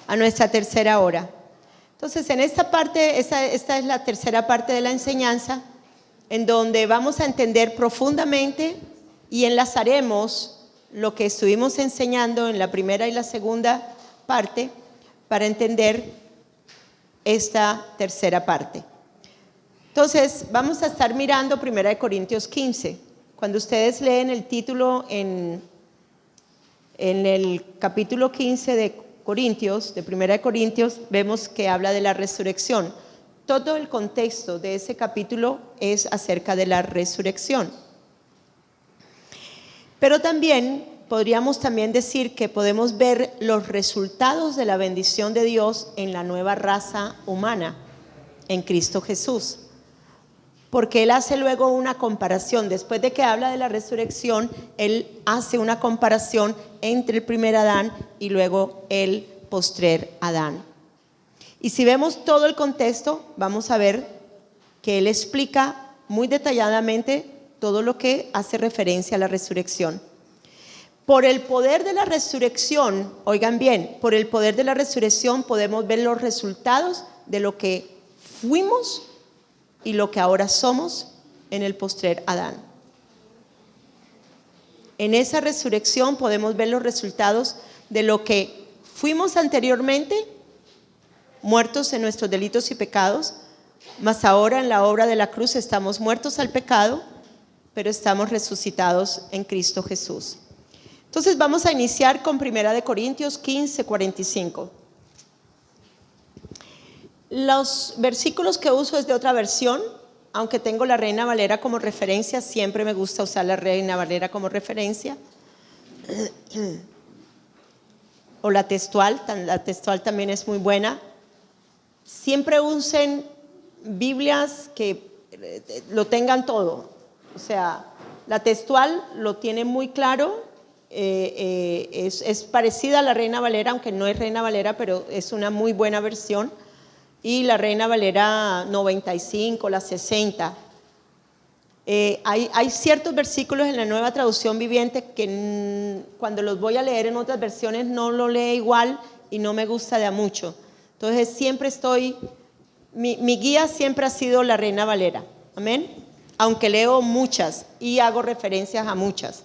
a nuestra tercera hora. Entonces, en esta parte, esta es la tercera parte de la enseñanza, en donde vamos a entender profundamente y enlazaremos lo que estuvimos enseñando en la primera y la segunda parte para entender esta tercera parte. Entonces, vamos a estar mirando 1 Corintios 15. Cuando ustedes leen el título en el capítulo 15 de Corintios, de 1 Corintios, vemos que habla de la resurrección. Todo el contexto de ese capítulo es acerca de la resurrección. Pero también podríamos decir que podemos ver los resultados de la bendición de Dios en la nueva raza humana, en Cristo Jesús. Porque Él hace luego una comparación. Después de que habla de la resurrección, Él hace una comparación entre el primer Adán y luego el postrer Adán. Y si vemos todo el contexto, vamos a ver que Él explica muy detalladamente todo lo que hace referencia a la resurrección. Por el poder de la resurrección, oigan bien, por el poder de la resurrección podemos ver los resultados de lo que fuimos y lo que ahora somos en el postrer Adán. En esa resurrección podemos ver los resultados de lo que fuimos anteriormente, muertos en nuestros delitos y pecados, mas ahora en la obra de la cruz estamos muertos al pecado, pero estamos resucitados en Cristo Jesús. Entonces vamos a iniciar con 1 Corintios 15, 45. Los versículos que uso es de otra versión, aunque tengo la Reina Valera como referencia, siempre me gusta usar la Reina Valera como referencia. O la textual también es muy buena. Siempre usen Biblias que lo tengan todo. O sea, la textual lo tiene muy claro, es parecida a la Reina Valera, aunque no es Reina Valera, pero es una muy buena versión. Y la Reina Valera 95, la 60. Hay ciertos versículos en la Nueva Traducción Viviente que cuando los voy a leer en otras versiones no lo leo igual y no me gusta de a mucho. Entonces siempre mi guía siempre ha sido la Reina Valera, amén, aunque leo muchas y hago referencias a muchas.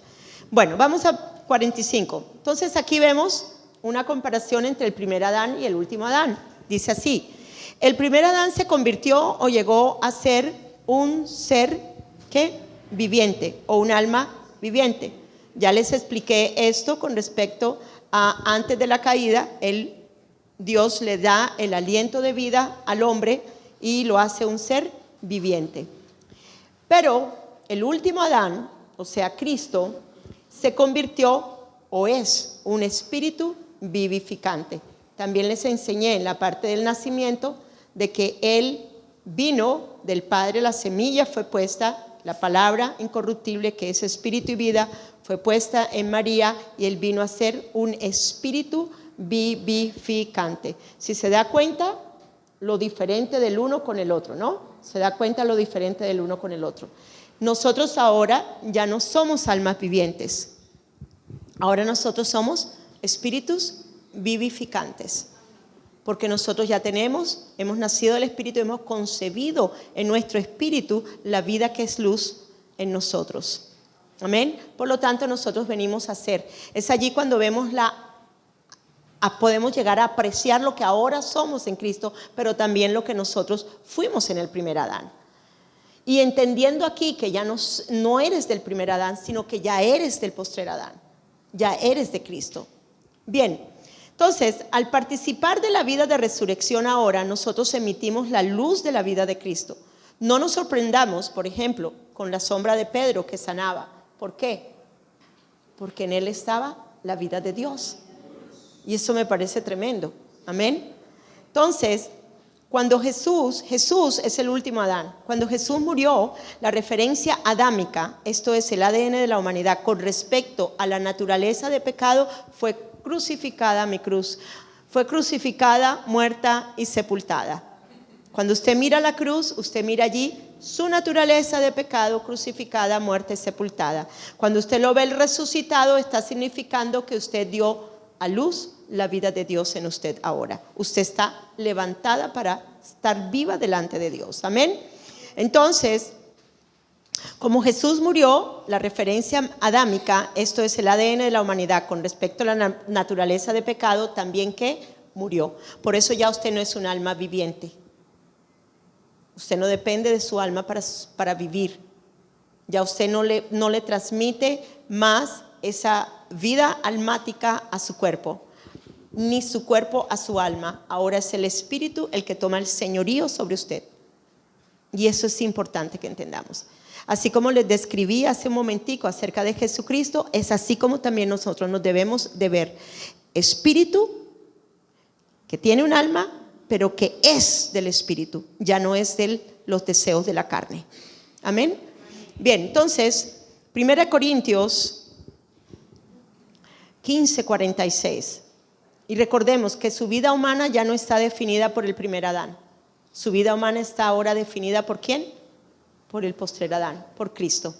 Bueno, vamos a 45. Entonces aquí vemos una comparación entre el primer Adán y el último Adán. Dice así: el primer Adán se convirtió o llegó a ser un ser ¿qué? Viviente o un alma viviente. Ya les expliqué esto con respecto a antes de la caída, Dios le da el aliento de vida al hombre y lo hace un ser viviente. Pero el último Adán, o sea Cristo, se convirtió o es un espíritu vivificante. También les enseñé en la parte del nacimiento de que Él vino del Padre, la semilla fue puesta, la palabra incorruptible que es espíritu y vida fue puesta en María y Él vino a ser un espíritu vivificante. Si se da cuenta lo diferente del uno con el otro, ¿no? Se da cuenta lo diferente del uno con el otro. Nosotros ahora ya no somos almas vivientes. Ahora nosotros somos espíritus vivificantes. Porque nosotros ya hemos nacido del Espíritu, hemos concebido en nuestro espíritu la vida que es luz en nosotros. Amén. Por lo tanto, nosotros venimos a ser. Es allí cuando vemos podemos llegar a apreciar lo que ahora somos en Cristo, pero también lo que nosotros fuimos en el primer Adán. Y entendiendo aquí que ya no eres del primer Adán, sino que ya eres del postrer Adán. Ya eres de Cristo. Bien. Entonces, al participar de la vida de resurrección ahora, nosotros emitimos la luz de la vida de Cristo. No nos sorprendamos, por ejemplo, con la sombra de Pedro que sanaba. ¿Por qué? Porque en él estaba la vida de Dios. Y eso me parece tremendo. Amén. Entonces, cuando Jesús es el último Adán. Cuando Jesús murió, la referencia adámica, esto es el ADN de la humanidad, con respecto a la naturaleza de pecado, fue crucificada mi cruz. Fue crucificada, muerta y sepultada. Cuando usted mira la cruz, usted mira allí su naturaleza de pecado crucificada, muerta y sepultada. Cuando usted lo ve resucitado, está significando que usted dio a luz la vida de Dios en usted ahora. Usted está levantada para estar viva delante de Dios. Amén. Entonces, como Jesús murió, la referencia adámica, esto es el ADN de la humanidad con respecto a la naturaleza de pecado, también que murió. Por eso ya usted no es un alma viviente. Usted no depende de su alma para vivir. Ya usted no le transmite más esa vida almática a su cuerpo, ni su cuerpo a su alma. Ahora es el Espíritu el que toma el señorío sobre usted. Y eso es importante que entendamos. Así como les describí hace un momentico acerca de Jesucristo, es así como también nosotros nos debemos de ver. Espíritu que tiene un alma, pero que es del Espíritu, ya no es de los deseos de la carne. Amén. Bien, entonces, 1 Corintios 15:46. Y recordemos que su vida humana ya no está definida por el primer Adán. Su vida humana está ahora definida ¿por quién? Por el postrer Adán, por Cristo.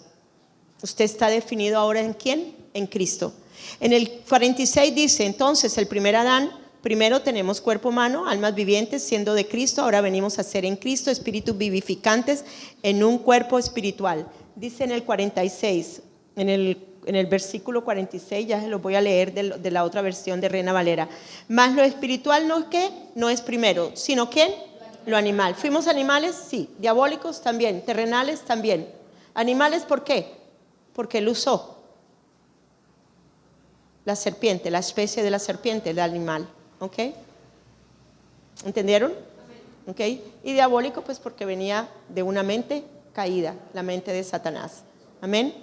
Usted está definido ahora ¿en quién? En Cristo. En el 46 dice, entonces el primer Adán, primero tenemos cuerpo humano, almas vivientes siendo de Cristo, ahora venimos a ser en Cristo, espíritus vivificantes en un cuerpo espiritual. Dice en el 46, en el versículo 46, ya se lo voy a leer de la otra versión de Reina Valera. Más lo espiritual no es ¿qué? No es primero, sino ¿quién? Lo animal. ¿Fuimos animales? Sí. ¿Diabólicos? También. ¿Terrenales? También. ¿Animales por qué? Porque él usó la serpiente, la especie de la serpiente, el animal. ¿Ok? ¿Entendieron? ¿Ok? Y diabólico pues porque venía de una mente caída, la mente de Satanás. Amén.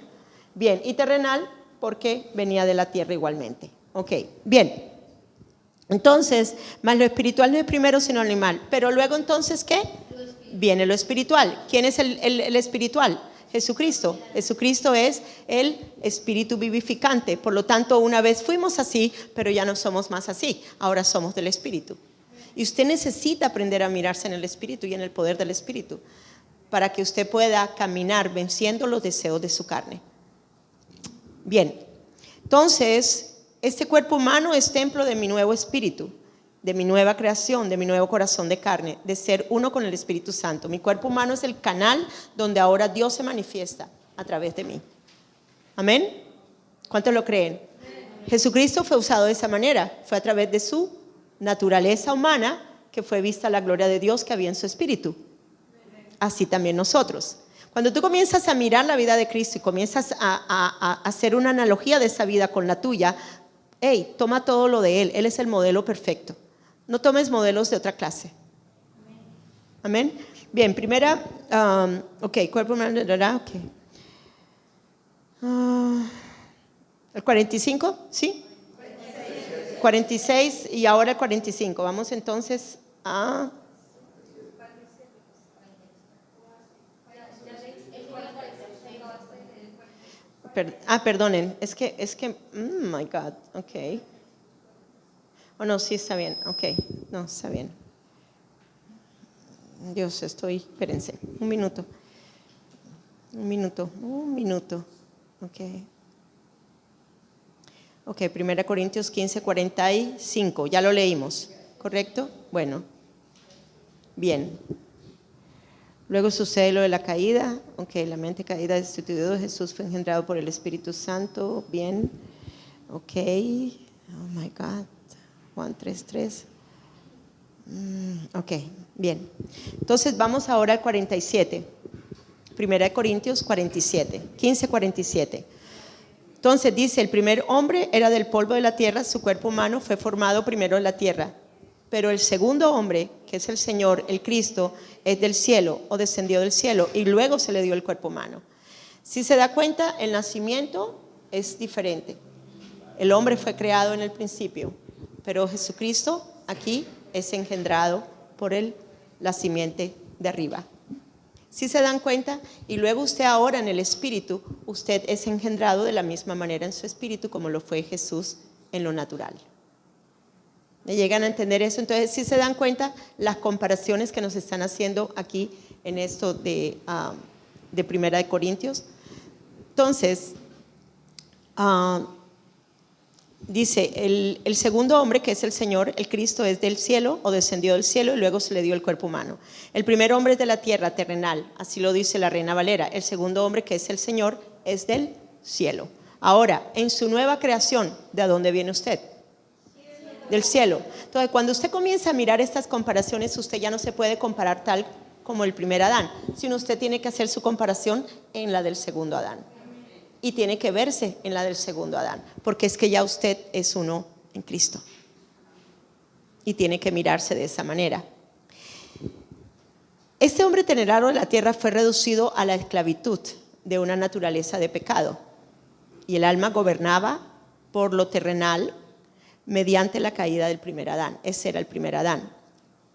Bien. Y terrenal porque venía de la tierra igualmente. ¿Ok? Bien. Entonces, más lo espiritual no es primero sino animal. Pero luego entonces, ¿qué? Viene lo espiritual. ¿Quién es el espiritual? Jesucristo. Jesucristo es el espíritu vivificante. Por lo tanto, una vez fuimos así, pero ya no somos más así. Ahora somos del espíritu. Y usted necesita aprender a mirarse en el espíritu y en el poder del espíritu para que usted pueda caminar venciendo los deseos de su carne. Bien. Entonces, este cuerpo humano es templo de mi nuevo espíritu, de mi nueva creación, de mi nuevo corazón de carne, de ser uno con el Espíritu Santo. Mi cuerpo humano es el canal donde ahora Dios se manifiesta a través de mí. ¿Amén? ¿Cuántos lo creen? Jesucristo fue usado de esa manera, fue a través de su naturaleza humana que fue vista la gloria de Dios que había en su espíritu. Así también nosotros. Cuando tú comienzas a mirar la vida de Cristo y comienzas a hacer una analogía de esa vida con la tuya, hey, toma todo lo de Él es el modelo perfecto. No tomes modelos de otra clase. Amén. Bien, primera, cuerpo humano, ok. ¿El 45? ¿Sí? 46 y ahora el 45. Vamos entonces a... perdonen, es que, my God, ok. Oh, no, sí está bien, ok, no, está bien. Dios, espérense, un minuto, ok. Ok, 1 Corintios 15:45, ya lo leímos, ¿correcto? Bueno, bien. Luego sucede lo de la caída, ok, la mente caída destituido de Jesús fue engendrado por el Espíritu Santo, bien, ok, oh my God, Juan 3:3, ok, bien. Entonces vamos ahora al 47, 1 Corintios 15:47. Entonces dice, el primer hombre era del polvo de la tierra, su cuerpo humano fue formado primero en la tierra. Pero el segundo hombre, que es el Señor, el Cristo, es del cielo o descendió del cielo y luego se le dio el cuerpo humano. Si se da cuenta, el nacimiento es diferente. El hombre fue creado en el principio, pero Jesucristo aquí es engendrado por la simiente de arriba. Si se dan cuenta, y luego usted ahora en el espíritu, usted es engendrado de la misma manera en su espíritu como lo fue Jesús en lo natural. ¿Me llegan a entender eso? Entonces, si se dan cuenta las comparaciones que nos están haciendo aquí en esto de 1 Corintios. Entonces, Dice, el segundo hombre, que es el Señor, el Cristo, es del cielo o descendió del cielo y luego se le dio el cuerpo humano. El primer hombre es de la tierra, terrenal, así lo dice la Reina Valera. El segundo hombre, que es el Señor, es del cielo. Ahora, en su nueva creación, ¿de dónde viene usted? Del cielo. Entonces, cuando usted comienza a mirar estas comparaciones, usted ya no se puede comparar tal como el primer Adán, sino usted tiene que hacer su comparación en la del segundo Adán. Y tiene que verse en la del segundo Adán, porque es que ya usted es uno en Cristo. Y tiene que mirarse de esa manera. Este hombre terrenal de la tierra fue reducido a la esclavitud de una naturaleza de pecado. Y el alma gobernaba por lo terrenal mediante la caída del primer Adán. Ese era el primer Adán.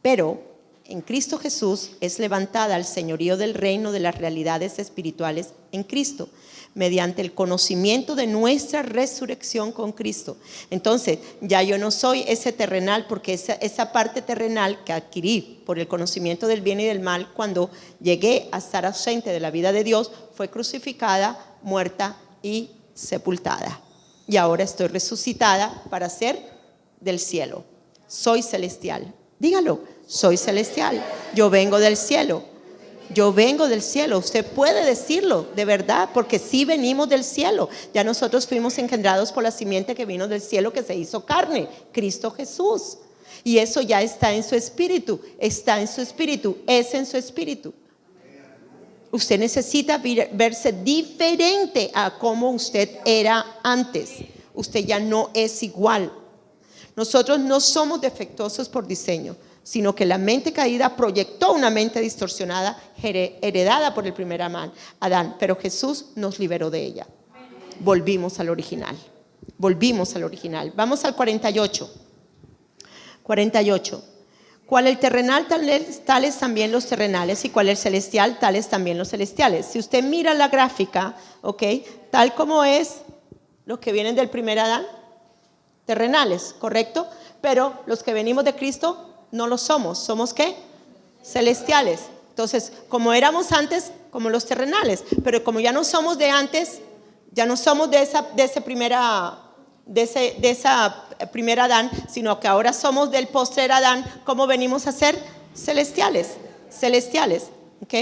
Pero en Cristo Jesús es levantada al señorío del reino de las realidades espirituales en Cristo, mediante el conocimiento de nuestra resurrección con Cristo. Entonces, ya yo no soy ese terrenal, porque esa parte terrenal que adquirí por el conocimiento del bien y del mal, cuando llegué a estar ausente de la vida de Dios, fue crucificada, muerta y sepultada. Y ahora estoy resucitada para ser del cielo. Soy celestial. Dígalo, soy celestial. Yo vengo del cielo. Yo vengo del cielo. Usted puede decirlo de verdad, porque sí venimos del cielo. Ya nosotros fuimos engendrados por la simiente que vino del cielo, que se hizo carne, Cristo Jesús. Y eso ya está en su espíritu. Está en su espíritu. Es en su espíritu. Usted necesita verse diferente a como usted era antes. Usted ya no es igual. Nosotros no somos defectuosos por diseño, sino que la mente caída proyectó una mente distorsionada heredada por el primer Adán, pero Jesús nos liberó de ella. Volvimos al original. Volvimos al original. Vamos al 48. 48. Cual el terrenal, tales también los terrenales, y cual el celestial, tales también los celestiales. Si usted mira la gráfica, ¿ok? Tal como es los que vienen del primer Adán, terrenales, ¿correcto? Pero los que venimos de Cristo no lo somos. ¿Somos qué? Celestiales. Entonces, como éramos antes, como los terrenales, pero como ya no somos de antes, ya no somos de esa primera Adán, sino que ahora somos del postrer Adán. ¿Cómo venimos a ser? Celestiales, ¿ok?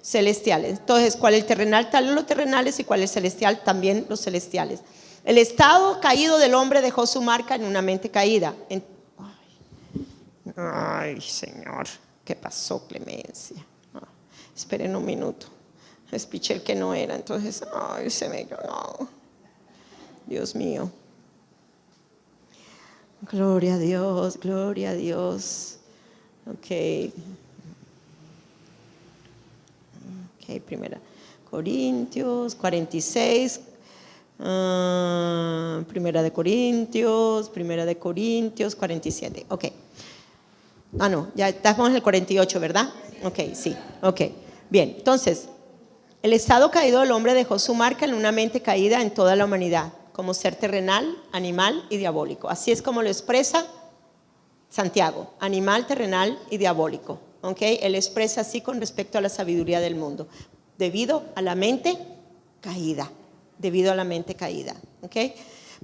Celestiales. Entonces, ¿cuál el terrenal? Tal los terrenales, y cuál el celestial, también los celestiales. El estado caído del hombre dejó su marca en una mente caída. Ay, Señor, ¿qué pasó, Clemencia? Esperen un minuto. Espiché el que no era, entonces, ay, se me quedó. Dios mío. Gloria a Dios, gloria a Dios. Ok, primera Corintios 46. Primera de Corintios 47. Ok. No, ya estamos en el 48, ¿verdad? Ok, sí, ok. Bien, entonces, el estado caído del hombre dejó su marca en una mente caída en toda la humanidad, como ser terrenal, animal y diabólico. Así es como lo expresa Santiago: animal, terrenal y diabólico. ¿Ok? Él expresa así con respecto a la sabiduría del mundo, debido a la mente caída. Debido a la mente caída. ¿Ok?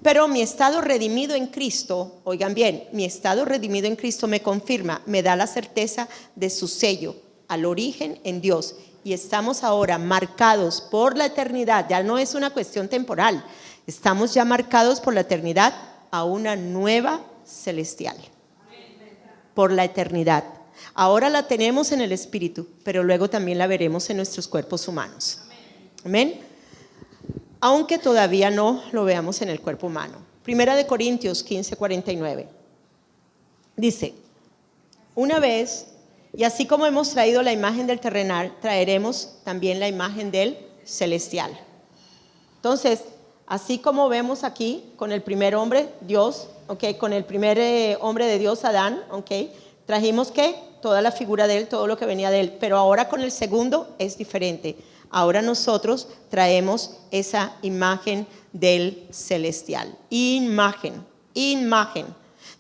Pero mi estado redimido en Cristo, oigan bien, mi estado redimido en Cristo me confirma, me da la certeza de su sello al origen en Dios. Y estamos ahora marcados por la eternidad. Ya no es una cuestión temporal. Estamos ya marcados por la eternidad a una nueva celestial. Por la eternidad. Ahora la tenemos en el espíritu, pero luego también la veremos en nuestros cuerpos humanos. Amén. Aunque todavía no lo veamos en el cuerpo humano. Primera de Corintios 15:49. Dice: una vez, y así como hemos traído la imagen del terrenal, traeremos también la imagen del celestial. Entonces, así como vemos aquí con el primer hombre, Dios, okay, con el primer hombre de Dios, Adán, okay, trajimos ¿qué? Toda la figura de él, todo lo que venía de él. Pero ahora con el segundo es diferente. Ahora nosotros traemos esa imagen del celestial. Imagen.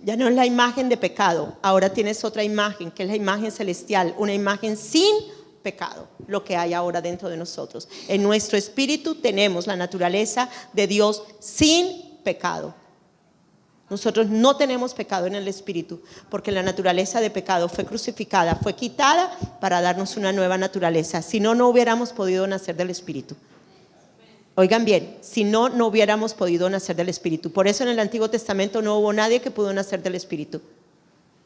Ya no es la imagen de pecado. Ahora tienes otra imagen, que es la imagen celestial. Una imagen sin pecado, lo que hay ahora dentro de nosotros. En nuestro espíritu tenemos la naturaleza de Dios sin pecado. Nosotros no tenemos pecado en el espíritu, porque la naturaleza de pecado fue crucificada, fue quitada para darnos una nueva naturaleza. Si no, no hubiéramos podido nacer del espíritu. Oigan bien, si no, no hubiéramos podido nacer del espíritu. Por eso en el Antiguo Testamento no hubo nadie que pudo nacer del espíritu,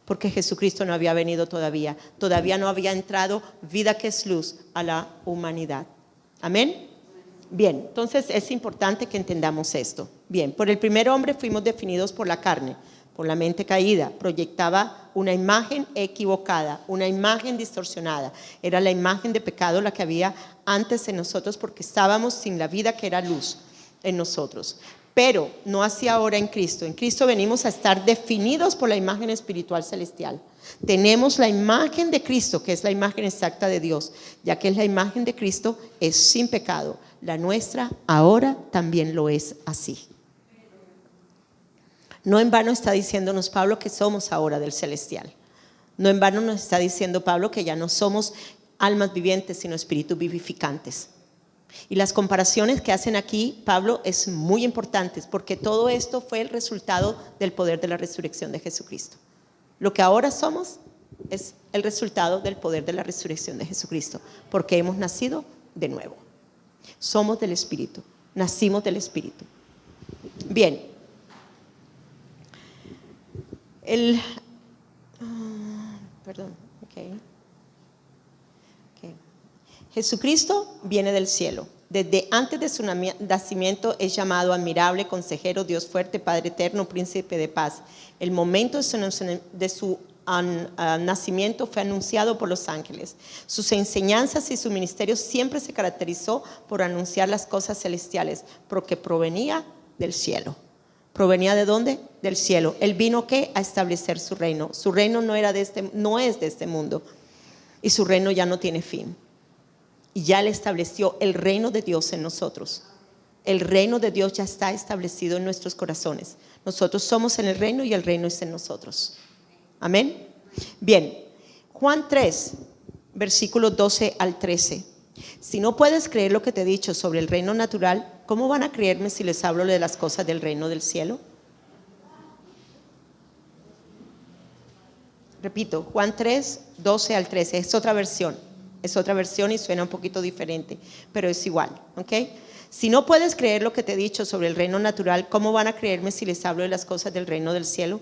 porque Jesucristo no había venido todavía. Todavía no había entrado vida que es luz a la humanidad. Amén. Bien, entonces es importante que entendamos esto. Bien, por el primer hombre fuimos definidos por la carne, por la mente caída. Proyectaba una imagen equivocada, una imagen distorsionada. Era la imagen de pecado la que había antes en nosotros, porque estábamos sin la vida que era luz en nosotros. Pero no así ahora en Cristo. En Cristo venimos a estar definidos por la imagen espiritual celestial. Tenemos la imagen de Cristo, que es la imagen exacta de Dios, ya que es la imagen de Cristo, es sin pecado. La nuestra ahora también lo es así. No en vano está diciéndonos Pablo que somos ahora del celestial. No en vano nos está diciendo Pablo que ya no somos almas vivientes, sino espíritus vivificantes. Y las comparaciones que hacen aquí Pablo es muy importantes, porque todo esto fue el resultado del poder de la resurrección de Jesucristo. Lo que ahora somos es el resultado del poder de la resurrección de Jesucristo, porque hemos nacido de nuevo. Somos del Espíritu, nacimos del Espíritu. Bien, Jesucristo viene del cielo. Desde antes de su nacimiento es llamado admirable, consejero, Dios fuerte, Padre eterno, príncipe de paz. El momento de su nacimiento fue anunciado por los ángeles. Sus enseñanzas y su ministerio siempre se caracterizó por anunciar las cosas celestiales, porque provenía del cielo. ¿Provenía de dónde? Del cielo. Él vino ¿qué? A establecer su reino. Su reino no es de este mundo, y su reino ya no tiene fin. Y ya Él estableció el reino de Dios en nosotros. El reino de Dios ya está establecido en nuestros corazones. Nosotros somos en el reino y el reino es en nosotros. Amén. Bien, Juan 3, versículos 12 al 13. Si no puedes creer lo que te he dicho sobre el reino natural, ¿cómo van a creerme si les hablo de las cosas del reino del cielo? Repito, Juan 3, 12 al 13. Es otra versión y suena un poquito diferente, pero es igual, ¿ok? Si no puedes creer lo que te he dicho sobre el reino natural, ¿cómo van a creerme si les hablo de las cosas del reino del cielo?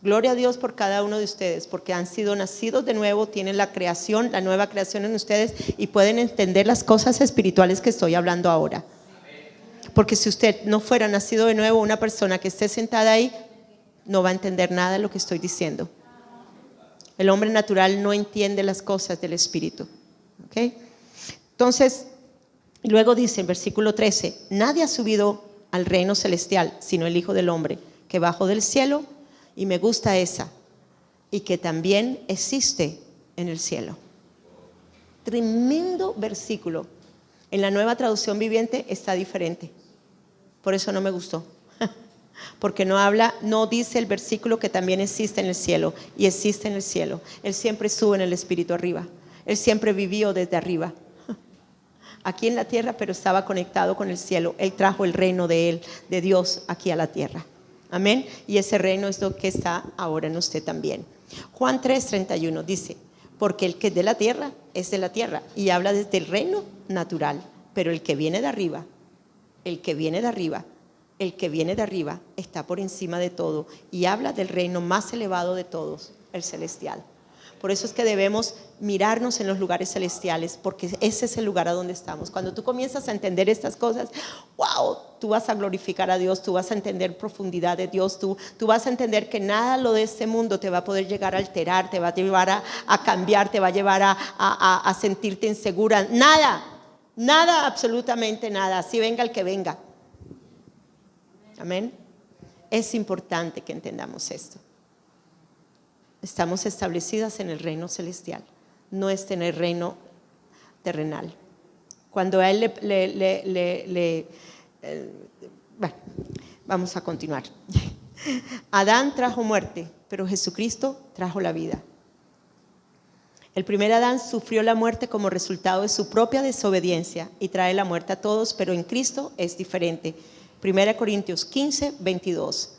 Gloria a Dios por cada uno de ustedes, porque han sido nacidos de nuevo, tienen la creación, la nueva creación en ustedes y pueden entender las cosas espirituales que estoy hablando ahora. Porque si usted no fuera nacido de nuevo, una persona que esté sentada ahí no va a entender nada de lo que estoy diciendo. El hombre natural no entiende las cosas del espíritu. ¿Okay? Entonces, luego dice en versículo 13, nadie ha subido al reino celestial sino el Hijo del Hombre, que bajó del cielo, y me gusta esa, y que también existe en el cielo. Tremendo versículo. En la Nueva Traducción Viviente está diferente, por eso no me gustó. Porque no dice el versículo que también existe en el cielo, y existe en el cielo. Él siempre sube en el espíritu arriba. Él siempre vivió desde arriba, aquí en la tierra, pero estaba conectado con el cielo. Él trajo el reino de Él, de Dios, aquí a la tierra. Amén. Y ese reino es lo que está ahora en usted también. Juan 3:31 dice, porque el que es de la tierra es de la tierra, y habla desde el reino natural. Pero el que viene de arriba, el que viene de arriba está por encima de todo, y habla del reino más elevado de todos, el celestial. Por eso es que debemos mirarnos en los lugares celestiales, porque ese es el lugar a donde estamos. Cuando tú comienzas a entender estas cosas, wow, tú vas a glorificar a Dios, tú vas a entender profundidad de Dios, tú vas a entender que nada lo de este mundo te va a poder llegar a alterar, te va a llevar a cambiar, te va a llevar a sentirte insegura. Nada, absolutamente nada, así venga el que venga. Amén. Es importante que entendamos esto. Estamos establecidas en el reino celestial, no es en el reino terrenal. Cuando a él bueno, vamos a continuar. Adán trajo muerte, pero Jesucristo trajo la vida. El primer Adán sufrió la muerte como resultado de su propia desobediencia y trae la muerte a todos, pero en Cristo es diferente. 1 Corintios 15, 22.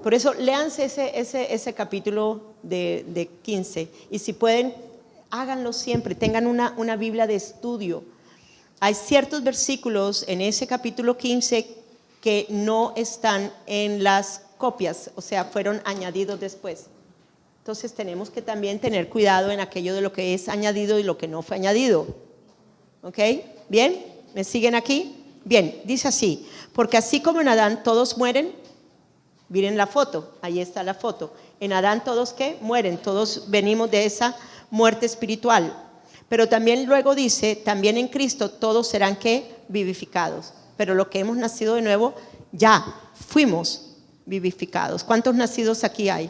Por eso, léanse ese capítulo de 15. Y si pueden, háganlo siempre. Tengan una Biblia de estudio. Hay ciertos versículos en ese capítulo 15 que no están en las copias, o sea, fueron añadidos después. Entonces tenemos que también tener cuidado en aquello de lo que es añadido y lo que no fue añadido. ¿Ok? ¿Bien? ¿Me siguen aquí? Bien, dice así: porque así como en Adán todos mueren, miren la foto, ahí está la foto. En Adán todos ¿qué? Mueren, todos venimos de esa muerte espiritual. Pero también luego dice, también en Cristo todos serán ¿qué? Vivificados. Pero lo que hemos nacido de nuevo, ya fuimos vivificados. ¿Cuántos nacidos aquí hay?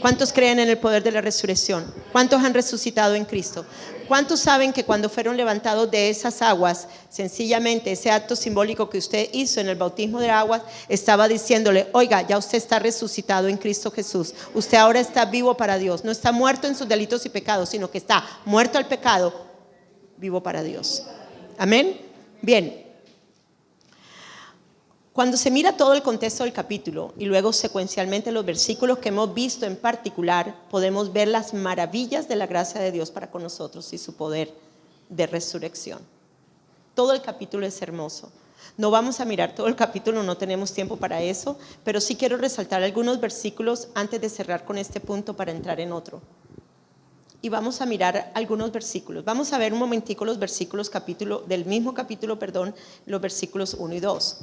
¿Cuántos creen en el poder de la resurrección? ¿Cuántos han resucitado en Cristo? ¿Cuántos saben que cuando fueron levantados de esas aguas, sencillamente ese acto simbólico que usted hizo en el bautismo de aguas, estaba diciéndole, oiga, ya usted está resucitado en Cristo Jesús, usted ahora está vivo para Dios, no está muerto en sus delitos y pecados, sino que está muerto al pecado, vivo para Dios? Amén. Bien. Cuando se mira todo el contexto del capítulo y luego secuencialmente los versículos que hemos visto en particular, podemos ver las maravillas de la gracia de Dios para con nosotros y su poder de resurrección. Todo el capítulo es hermoso. No vamos a mirar todo el capítulo, no tenemos tiempo para eso, pero sí quiero resaltar algunos versículos antes de cerrar con este punto para entrar en otro. Y vamos a mirar algunos versículos. Vamos a ver un momentico los versículos del mismo capítulo, los versículos 1 y 2.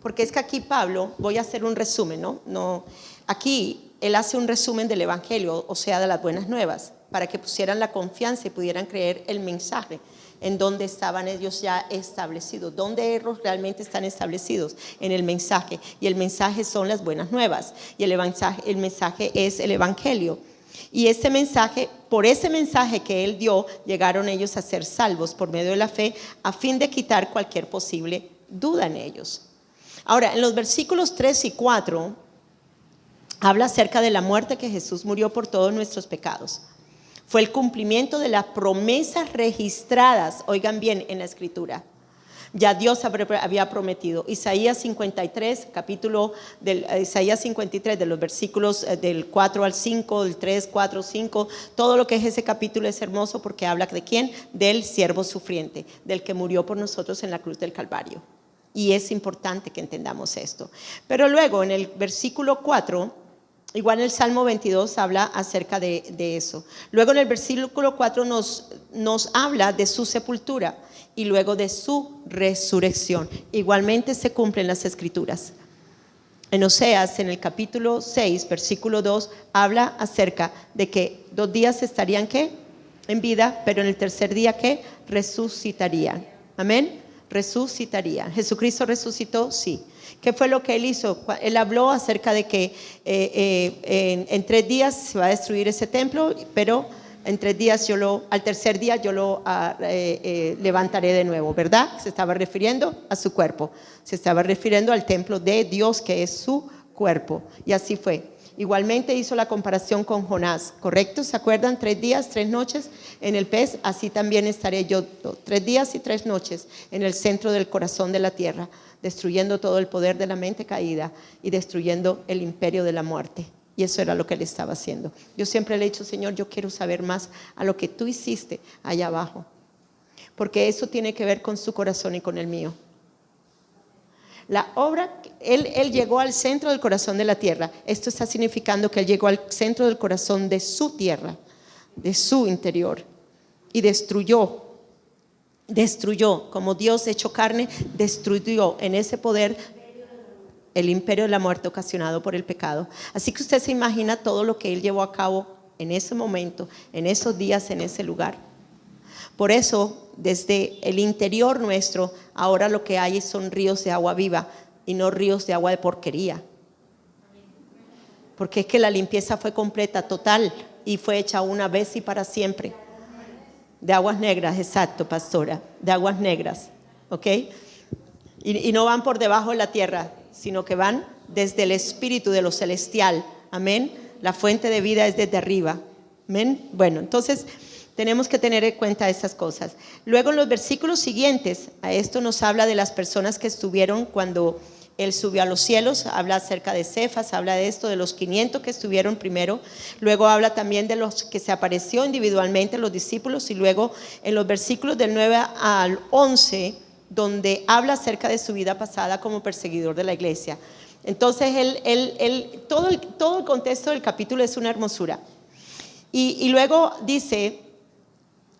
Porque es que aquí Pablo, voy a hacer un resumen, ¿no? Aquí él hace un resumen del Evangelio, o sea, de las buenas nuevas, para que pusieran la confianza y pudieran creer el mensaje en donde estaban ellos ya establecidos. ¿Dónde ellos realmente están establecidos? En el mensaje. Y el mensaje son las buenas nuevas. Y el mensaje es el Evangelio. Y ese mensaje, por ese mensaje que él dio, llegaron ellos a ser salvos por medio de la fe, a fin de quitar cualquier posible duda en ellos. Ahora, en los versículos 3 y 4, habla acerca de la muerte que Jesús murió por todos nuestros pecados. Fue el cumplimiento de las promesas registradas, oigan bien, en la Escritura. Ya Dios había prometido. Isaías 53, Isaías 53, de los versículos del 4 al 5, del 3, 4, 5, todo lo que es ese capítulo es hermoso porque habla de ¿quién? Del siervo sufriente, del que murió por nosotros en la cruz del Calvario. Y es importante que entendamos esto. Pero luego en el versículo 4, igual en el Salmo 22 habla acerca de eso. Luego en el versículo 4 nos habla de su sepultura y luego de su resurrección. Igualmente se cumplen las Escrituras. En Oseas, en el capítulo 6, versículo 2, habla acerca de que 2 días estarían ¿qué? En vida, pero en el tercer día ¿qué? Resucitarían. Amén. Resucitarían. ¿Jesucristo resucitó? Sí. ¿Qué fue lo que él hizo? Él habló acerca de que en 3 días se va a destruir ese templo, pero en 3 días al tercer día yo lo levantaré de nuevo, ¿verdad? Se estaba refiriendo a su cuerpo, se estaba refiriendo al templo de Dios que es su cuerpo, y así fue. Igualmente hizo la comparación con Jonás, ¿correcto? ¿Se acuerdan? 3 días, 3 noches en el pez, así también estaré yo 3 días y 3 noches en el centro del corazón de la tierra, destruyendo todo el poder de la mente caída y destruyendo el imperio de la muerte. Y eso era lo que él estaba haciendo. Yo siempre le he dicho, Señor, yo quiero saber más a lo que tú hiciste allá abajo, porque eso tiene que ver con su corazón y con el mío. La obra, él llegó al centro del corazón de la tierra. Esto está significando que él llegó al centro del corazón de su tierra, de su interior, y destruyó, como Dios hecho carne, destruyó en ese poder el imperio de la muerte ocasionado por el pecado. Así que usted se imagina todo lo que él llevó a cabo en ese momento, en esos días, en ese lugar. Por eso, desde el interior nuestro, ahora lo que hay son ríos de agua viva y no ríos de agua de porquería. Porque es que la limpieza fue completa, total, y fue hecha una vez y para siempre. De aguas negras, exacto, pastora, de aguas negras, ¿ok? Y no van por debajo de la tierra, sino que van desde el espíritu de lo celestial, amén. La fuente de vida es desde arriba, amén. Bueno, entonces tenemos que tener en cuenta esas cosas. Luego en los versículos siguientes, a esto nos habla de las personas que estuvieron cuando Él subió a los cielos, habla acerca de Cefas, habla de esto, de los 500 que estuvieron primero. Luego habla también de los que se apareció individualmente, los discípulos. Y luego en los versículos del 9 al 11, donde habla acerca de su vida pasada como perseguidor de la iglesia. Entonces, todo el contexto del capítulo es una hermosura. Y luego dice,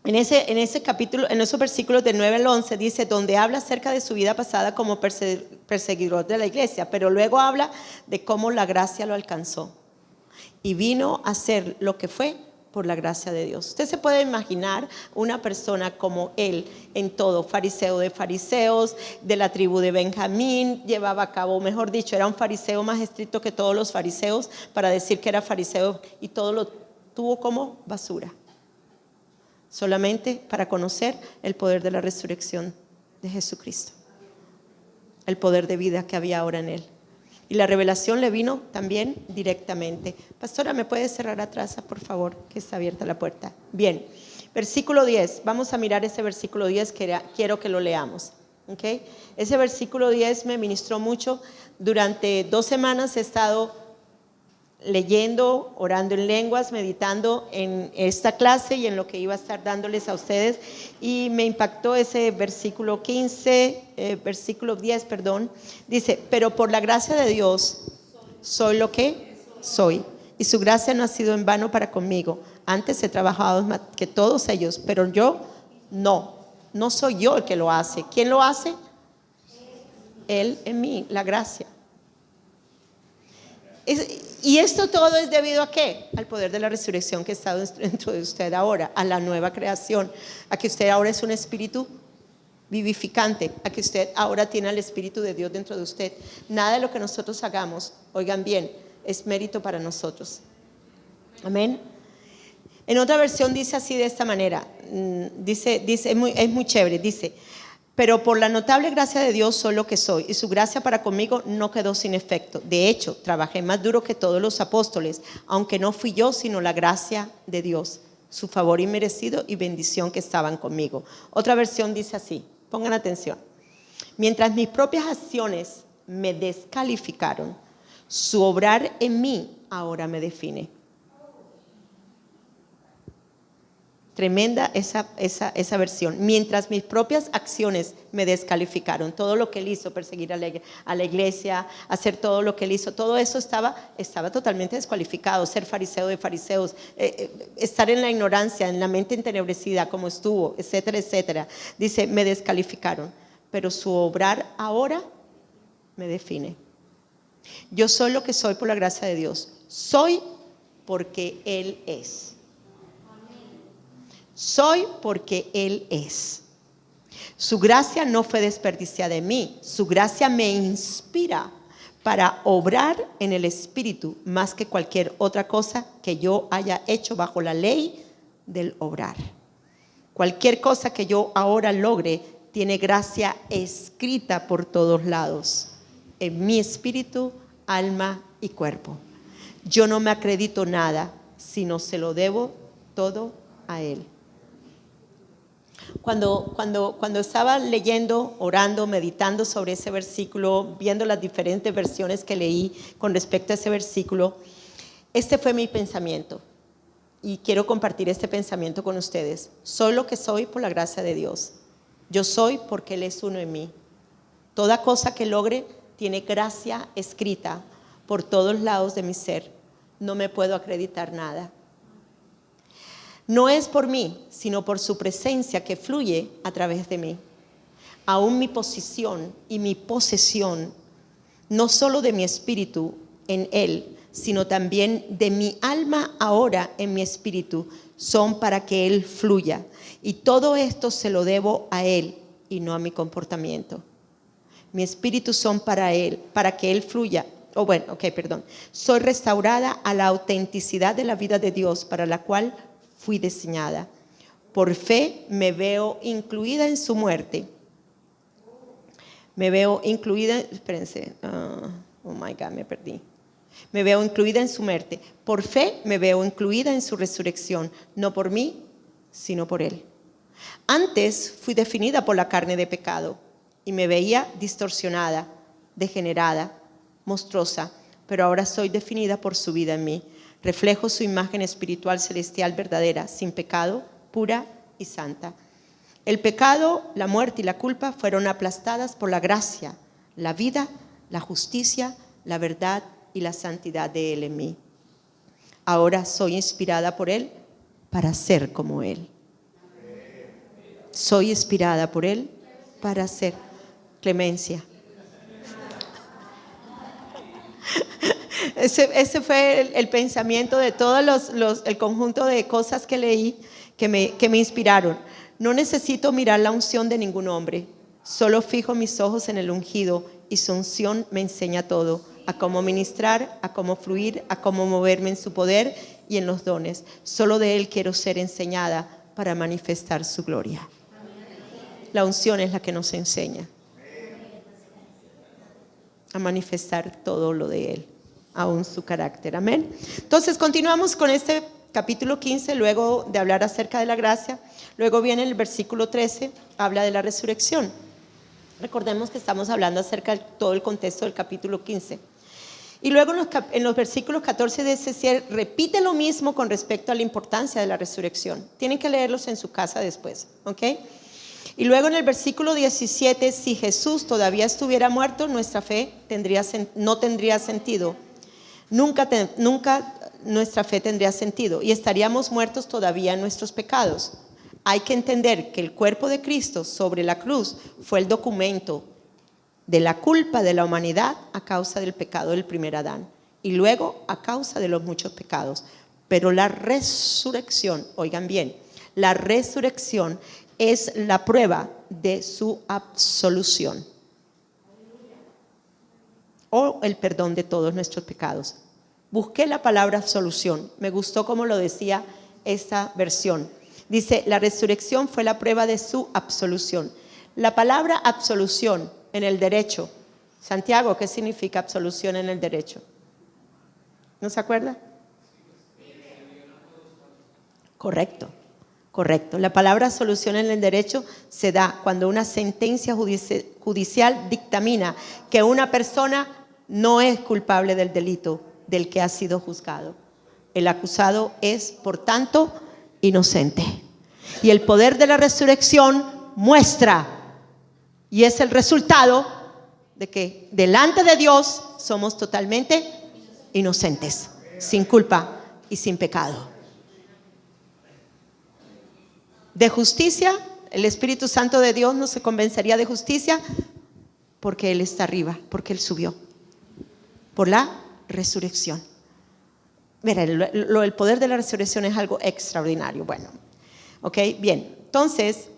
en ese capítulo, en esos versículos del 9 al 11, dice, donde habla acerca de su vida pasada como perseguidor de la iglesia, pero luego habla de cómo la gracia lo alcanzó y vino a ser lo que fue por la gracia de Dios. Usted se puede imaginar una persona como él en todo, fariseo de fariseos, de la tribu de Benjamín, llevaba a cabo, mejor dicho, era un fariseo más estricto que todos los fariseos para decir que era fariseo, y todo lo tuvo como basura, solamente para conocer el poder de la resurrección de Jesucristo, el poder de vida que había ahora en él. Y la revelación le vino también directamente. Pastora, ¿me puede cerrar atrás, por favor? Que está abierta la puerta. Bien, versículo 10. Vamos a mirar ese versículo 10 que quiero que lo leamos. ¿Okay? Ese versículo 10 me ministró mucho. Durante 2 semanas he estado leyendo, orando en lenguas, meditando en esta clase y en lo que iba a estar dándoles a ustedes, y me impactó ese versículo versículo 10, dice, pero por la gracia de Dios soy lo que soy, y su gracia no ha sido en vano para conmigo. Antes he trabajado más que todos ellos, pero yo no soy yo el que lo hace. ¿Quién lo hace? Él en mí, la gracia. Y esto todo es debido a ¿qué? Al poder de la resurrección que está dentro de usted ahora, a la nueva creación, a que usted ahora es un espíritu vivificante, a que usted ahora tiene el Espíritu de Dios dentro de usted. Nada de lo que nosotros hagamos, oigan bien, es mérito para nosotros. Amén. En otra versión dice así, de esta manera, dice es muy chévere, dice, pero por la notable gracia de Dios soy lo que soy, y su gracia para conmigo no quedó sin efecto. De hecho, trabajé más duro que todos los apóstoles, aunque no fui yo, sino la gracia de Dios, su favor inmerecido y bendición que estaban conmigo. Otra versión dice así, pongan atención. Mientras mis propias acciones me descalificaron, su obrar en mí ahora me define. Tremenda esa versión. Mientras mis propias acciones me descalificaron, todo lo que él hizo, perseguir a la iglesia, hacer todo lo que él hizo, todo eso estaba totalmente descualificado. Ser fariseo de fariseos, estar en la ignorancia, en la mente entenebrecida como estuvo, etcétera, etcétera. Dice, me descalificaron, pero su obrar ahora me define. Yo soy lo que soy por la gracia de Dios. Soy porque Él es. Soy porque Él es. Su gracia no fue desperdiciada en mí. Su gracia me inspira para obrar en el Espíritu más que cualquier otra cosa que yo haya hecho bajo la ley del obrar. Cualquier cosa que yo ahora logre tiene gracia escrita por todos lados, en mi espíritu, alma y cuerpo. Yo no me acredito nada, sino se lo debo todo a Él. Cuando estaba leyendo, orando, meditando sobre ese versículo, viendo las diferentes versiones que leí con respecto a ese versículo, este fue mi pensamiento y quiero compartir este pensamiento con ustedes. Soy lo que soy por la gracia de Dios. Yo soy porque Él es uno en mí. Toda cosa que logre tiene gracia escrita por todos lados de mi ser. No me puedo acreditar nada. No es por mí, sino por su presencia que fluye a través de mí. Aún mi posición y mi posesión, no solo de mi espíritu en Él, sino también de mi alma ahora en mi espíritu, son para que Él fluya. Y todo esto se lo debo a Él y no a mi comportamiento. Mi espíritu son para Él, para que Él fluya. Soy restaurada a la autenticidad de la vida de Dios, para la cual fui diseñada. Por fe me veo incluida en su muerte. Me veo incluida, me perdí. Me veo incluida en su muerte. Por fe me veo incluida en su resurrección, no por mí, sino por Él. Antes fui definida por la carne de pecado y me veía distorsionada, degenerada, monstruosa, pero ahora soy definida por su vida en mí. Reflejo su imagen espiritual celestial verdadera, sin pecado, pura y santa. El pecado, la muerte y la culpa fueron aplastadas por la gracia, la vida, la justicia, la verdad y la santidad de Él en mí. Ahora soy inspirada por Él para ser como Él. Soy inspirada por Él para ser clemencia. Ese fue el pensamiento de todos el conjunto de cosas que leí que me inspiraron. No necesito mirar la unción de ningún hombre, solo fijo mis ojos en el ungido y su unción me enseña todo, a cómo ministrar, a cómo fluir, a cómo moverme en su poder y en los dones. Solo de Él quiero ser enseñada para manifestar su gloria. La unción es la que nos enseña a manifestar todo lo de Él, aún su carácter. Amén. Entonces continuamos con este capítulo 15, luego de hablar acerca de la gracia. Luego viene el versículo 13, habla de la resurrección. Recordemos que estamos hablando acerca de todo el contexto del capítulo 15. Y luego en los versículos 14 y 17 repite lo mismo con respecto a la importancia de la resurrección. Tienen que leerlos en su casa después, ¿ok? Y luego en el versículo 17, si Jesús todavía estuviera muerto, nuestra fe no tendría sentido. Nunca nuestra fe tendría sentido y estaríamos muertos todavía en nuestros pecados. Hay que entender que el cuerpo de Cristo sobre la cruz fue el documento de la culpa de la humanidad a causa del pecado del primer Adán y luego a causa de los muchos pecados. Pero la resurrección, oigan bien, la resurrección es la prueba de su absolución o el perdón de todos nuestros pecados. Busqué la palabra absolución, me gustó como lo decía esta versión. Dice, la resurrección fue la prueba de su absolución. La palabra absolución en el derecho, Santiago, ¿qué significa absolución en el derecho? ¿No se acuerda? Correcto. La palabra absolución en el derecho se da cuando una sentencia judicial dictamina que una persona no es culpable del delito del que ha sido juzgado. El acusado es, por tanto, inocente. Y el poder de la resurrección muestra y es el resultado de que delante de Dios somos totalmente inocentes, sin culpa y sin pecado. De justicia, el Espíritu Santo de Dios no se convencería de justicia porque Él está arriba, porque Él subió por la resurrección. Mira, el poder de la resurrección es algo extraordinario. Bueno, ok, bien. Entonces,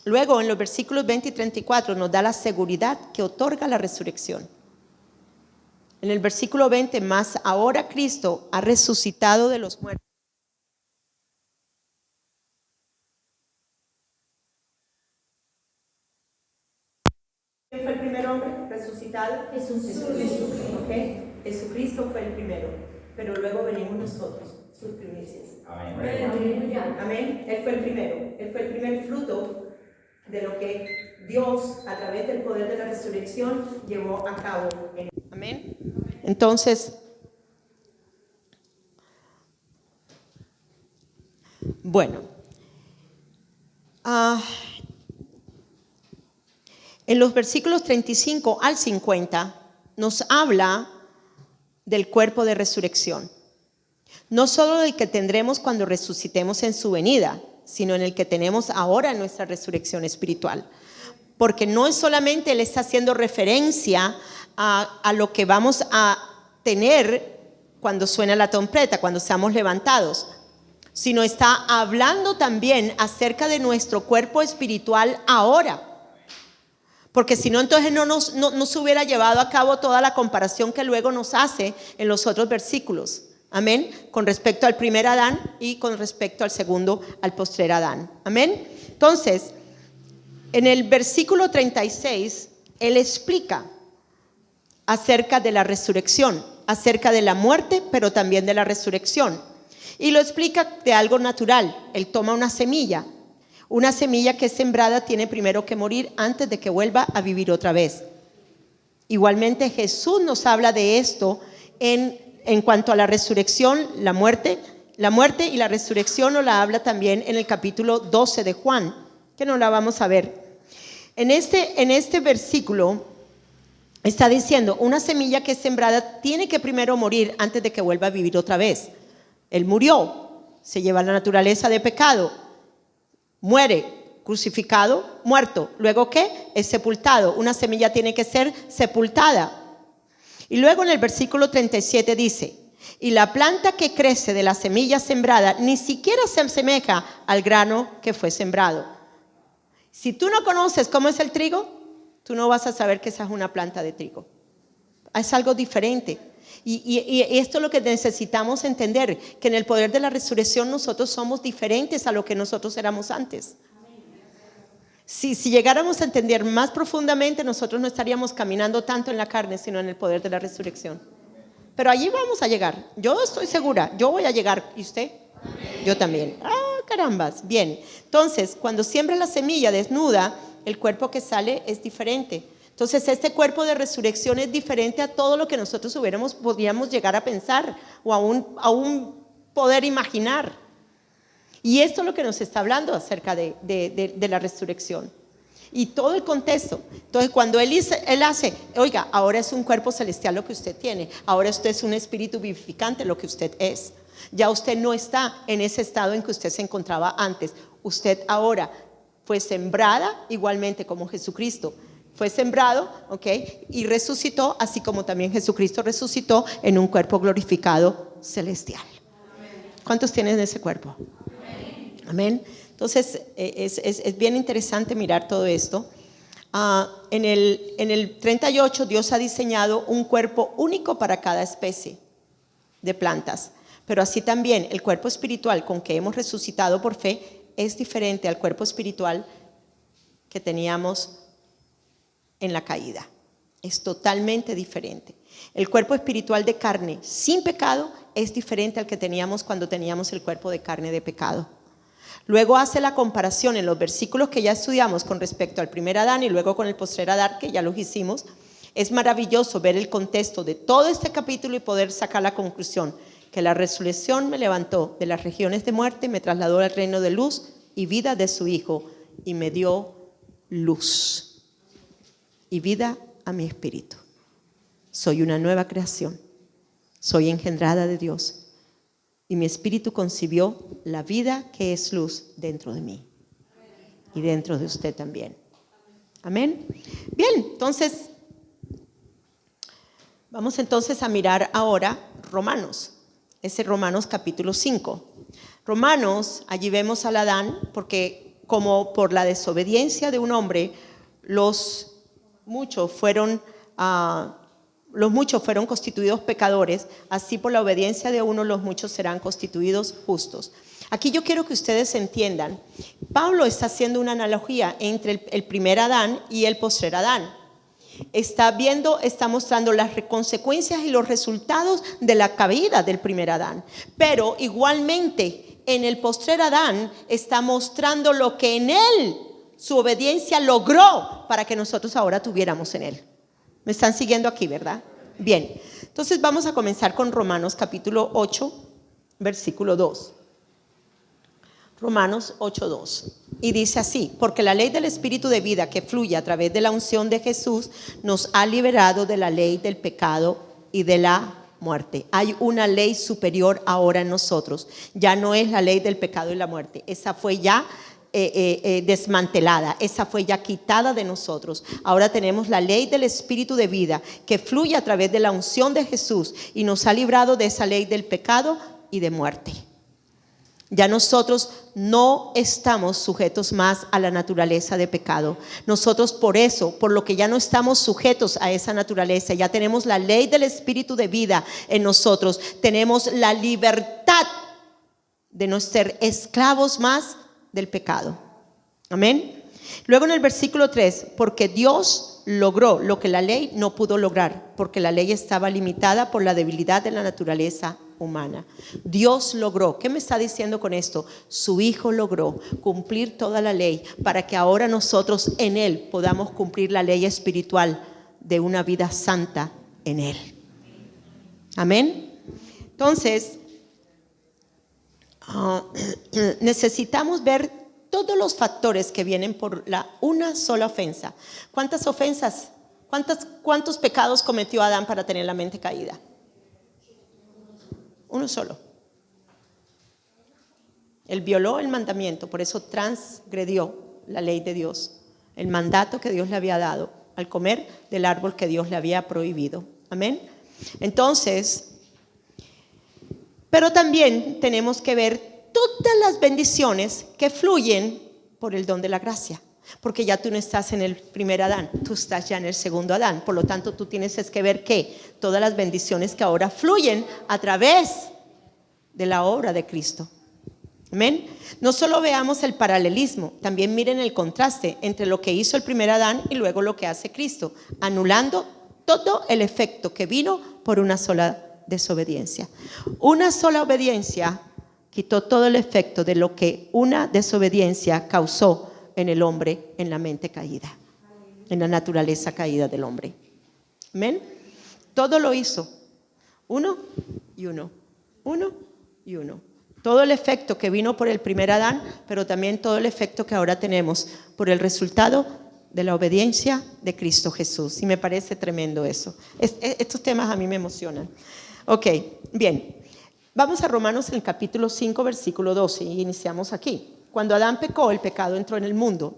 luego en los versículos 20 y 34 nos da la seguridad que otorga la resurrección. En el versículo 20, más ahora Cristo ha resucitado de los muertos. ¿Quién fue el primer hombre resucitado? Jesucristo. Okay. Jesucristo fue el primero, pero luego venimos nosotros, sus primicias. Amén. Amén. Él fue el primero. Él fue el primer fruto de lo que Dios, a través del poder de la resurrección, llevó a cabo. Amén. Entonces, bueno. En los versículos 35 al 50 nos habla del cuerpo de resurrección. No solo del que tendremos cuando resucitemos en su venida, sino en el que tenemos ahora en nuestra resurrección espiritual. Porque no es solamente Él está haciendo referencia a lo que vamos a tener cuando suena la trompeta, cuando seamos levantados, sino está hablando también acerca de nuestro cuerpo espiritual ahora. Porque si no, entonces no se hubiera llevado a cabo toda la comparación que luego nos hace en los otros versículos. Amén. Con respecto al primer Adán y con respecto al segundo, al postrer Adán. Amén. Entonces, en el versículo 36, Él explica acerca de la resurrección, acerca de la muerte, pero también de la resurrección. Y lo explica de algo natural. Él toma una semilla. Una semilla que es sembrada tiene primero que morir antes de que vuelva a vivir otra vez. Igualmente Jesús nos habla de esto en cuanto a la resurrección, la muerte y la resurrección nos la habla también en el capítulo 12 de Juan, que no la vamos a ver. En este versículo está diciendo, una semilla que es sembrada tiene que primero morir antes de que vuelva a vivir otra vez. Él murió, se lleva la naturaleza de pecado, muere, crucificado, muerto. ¿Luego qué? Es sepultado. Una semilla tiene que ser sepultada. Y luego en el versículo 37 dice, y la planta que crece de la semilla sembrada ni siquiera se asemeja al grano que fue sembrado. Si tú no conoces cómo es el trigo, tú no vas a saber que esa es una planta de trigo. Es algo diferente. Y esto es lo que necesitamos entender, que en el poder de la resurrección nosotros somos diferentes a lo que nosotros éramos antes. Si llegáramos a entender más profundamente, nosotros no estaríamos caminando tanto en la carne, sino en el poder de la resurrección. Pero allí vamos a llegar. Yo estoy segura, yo voy a llegar. ¿Y usted? Yo también. Carambas. Bien. Entonces, cuando siembra la semilla desnuda, el cuerpo que sale es diferente. Entonces, este cuerpo de resurrección es diferente a todo lo que nosotros podríamos llegar a pensar o aún poder imaginar. Y esto es lo que nos está hablando acerca de la resurrección. Y todo el contexto. Entonces, cuando él hace, oiga, ahora es un cuerpo celestial lo que usted tiene. Ahora usted es un espíritu vivificante lo que usted es. Ya usted no está en ese estado en que usted se encontraba antes. Usted ahora fue sembrada igualmente como Jesucristo. Fue sembrado, ¿ok? Y resucitó, así como también Jesucristo resucitó en un cuerpo glorificado celestial. ¿Cuántos tienen ese cuerpo? Amén. Entonces, es bien interesante mirar todo esto. En el 38, Dios ha diseñado un cuerpo único para cada especie de plantas. Pero así también el cuerpo espiritual con que hemos resucitado por fe es diferente al cuerpo espiritual que teníamos en la caída. Es totalmente diferente. El cuerpo espiritual de carne sin pecado es diferente al que teníamos cuando teníamos el cuerpo de carne de pecado. Luego hace la comparación en los versículos que ya estudiamos con respecto al primer Adán y luego con el postrer Adán, que ya los hicimos. Es maravilloso ver el contexto de todo este capítulo y poder sacar la conclusión que la resurrección me levantó de las regiones de muerte, me trasladó al reino de luz y vida de su Hijo y me dio luz y vida a mi espíritu. Soy una nueva creación, soy engendrada de Dios. Y mi espíritu concibió la vida que es luz dentro de mí y dentro de usted también. Amén. Bien, entonces, vamos entonces a mirar ahora Romanos. Ese Romanos capítulo 5. Romanos, allí vemos al Adán, porque como por la desobediencia de un hombre, los muchos fueron constituidos pecadores, así por la obediencia de uno los muchos serán constituidos justos. Aquí yo quiero que ustedes entiendan, Pablo está haciendo una analogía entre el primer Adán y el postrer Adán. Está mostrando las consecuencias y los resultados de la caída del primer Adán, pero igualmente en el postrer Adán está mostrando lo que en él su obediencia logró para que nosotros ahora tuviéramos en él. ¿Me están siguiendo aquí, verdad? Bien, entonces vamos a comenzar con Romanos capítulo 8, versículo 2. Romanos 8:2. Y dice así: porque la ley del Espíritu de vida que fluye a través de la unción de Jesús nos ha liberado de la ley del pecado y de la muerte. Hay una ley superior ahora en nosotros. Ya no es la ley del pecado y la muerte. Esa fue ya desmantelada, esa fue ya quitada de nosotros. Ahora tenemos la ley del Espíritu de vida que fluye a través de la unción de Jesús y nos ha librado de esa ley del pecado y de muerte. Ya nosotros no estamos sujetos más a la naturaleza de pecado. Nosotros por eso, por lo que ya no estamos sujetos a esa naturaleza, ya tenemos la ley del Espíritu de vida en nosotros. Tenemos la libertad de no ser esclavos más del pecado. Amén. Luego en el versículo 3, porque Dios logró lo que la ley no pudo lograr, porque la ley estaba limitada por la debilidad de la naturaleza humana. Dios logró. ¿Qué me está diciendo con esto? Su Hijo logró cumplir toda la ley para que ahora nosotros en Él podamos cumplir la ley espiritual de una vida santa en Él. Amén. Entonces, necesitamos ver todos los factores que vienen por una sola ofensa. ¿Cuántas ofensas? ¿Cuántos pecados cometió Adán para tener la mente caída? Uno solo. Él violó el mandamiento, por eso transgredió la ley de Dios, el mandato que Dios le había dado al comer del árbol que Dios le había prohibido. Amén. Entonces, pero también tenemos que ver todas las bendiciones que fluyen por el don de la gracia. Porque ya tú no estás en el primer Adán, tú estás ya en el segundo Adán. Por lo tanto, tú tienes que ver que todas las bendiciones que ahora fluyen a través de la obra de Cristo. Amén. No solo veamos el paralelismo, también miren el contraste entre lo que hizo el primer Adán y luego lo que hace Cristo, anulando todo el efecto que vino por una sola desobediencia. Una sola obediencia quitó todo el efecto de lo que una desobediencia causó en el hombre, en la mente caída, en la naturaleza caída del hombre. Amén. Todo lo hizo, uno y uno, uno y uno. Todo el efecto que vino por el primer Adán, pero también todo el efecto que ahora tenemos por el resultado de la obediencia de Cristo Jesús. Y me parece tremendo eso. Estos temas a mí me emocionan. Ok, bien. Vamos a Romanos en el capítulo 5, versículo 12, y iniciamos aquí. Cuando Adán pecó, el pecado entró en el mundo.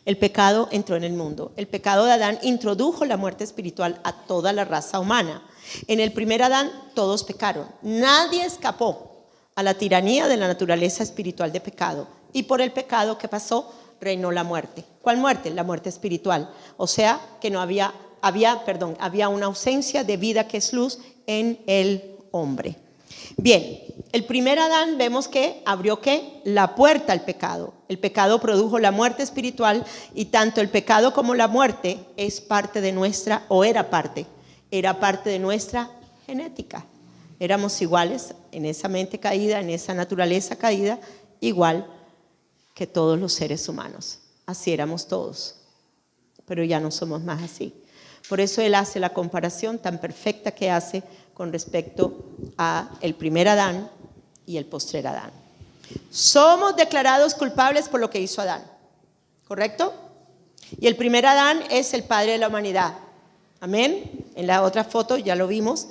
El pecado entró en el mundo. El pecado de Adán introdujo la muerte espiritual a toda la raza humana. En el primer Adán todos pecaron. Nadie escapó a la tiranía de la naturaleza espiritual de pecado. Y por el pecado que pasó, reinó la muerte. ¿Cuál muerte? La muerte espiritual. O sea, que no había una ausencia de vida que es luz en el hombre. Bien, el primer Adán vemos que abrió ¿qué? La puerta al pecado. El pecado produjo la muerte espiritual y tanto el pecado como la muerte es parte de nuestra, o era parte de nuestra genética. Éramos iguales en esa mente caída, en esa naturaleza caída, igual que todos los seres humanos. Así éramos todos, pero ya no somos más así. Por eso él hace la comparación tan perfecta que hace con respecto a el primer Adán y el postrer Adán. Somos declarados culpables por lo que hizo Adán, ¿correcto? Y el primer Adán es el padre de la humanidad. Amén. En la otra foto ya lo vimos.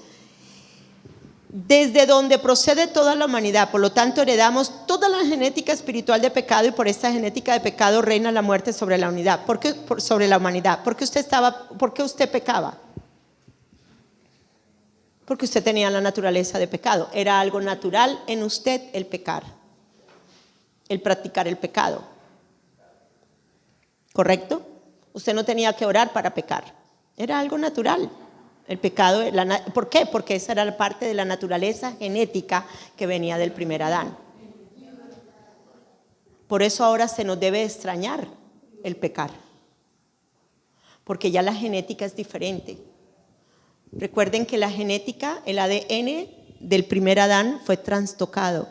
Desde donde procede toda la humanidad, por lo tanto heredamos toda la genética espiritual de pecado y por esta genética de pecado reina la muerte sobre la humanidad. ¿Por qué sobre la humanidad? ¿Por qué usted pecaba? Porque usted tenía la naturaleza de pecado. Era algo natural en usted el pecar, el practicar el pecado. ¿Correcto? Usted no tenía que orar para pecar. Era algo natural. El pecado, ¿por qué? Porque esa era la parte de la naturaleza genética que venía del primer Adán. Por eso ahora se nos debe extrañar el pecar, porque ya la genética es diferente. Recuerden que la genética, el ADN del primer Adán fue trastocado.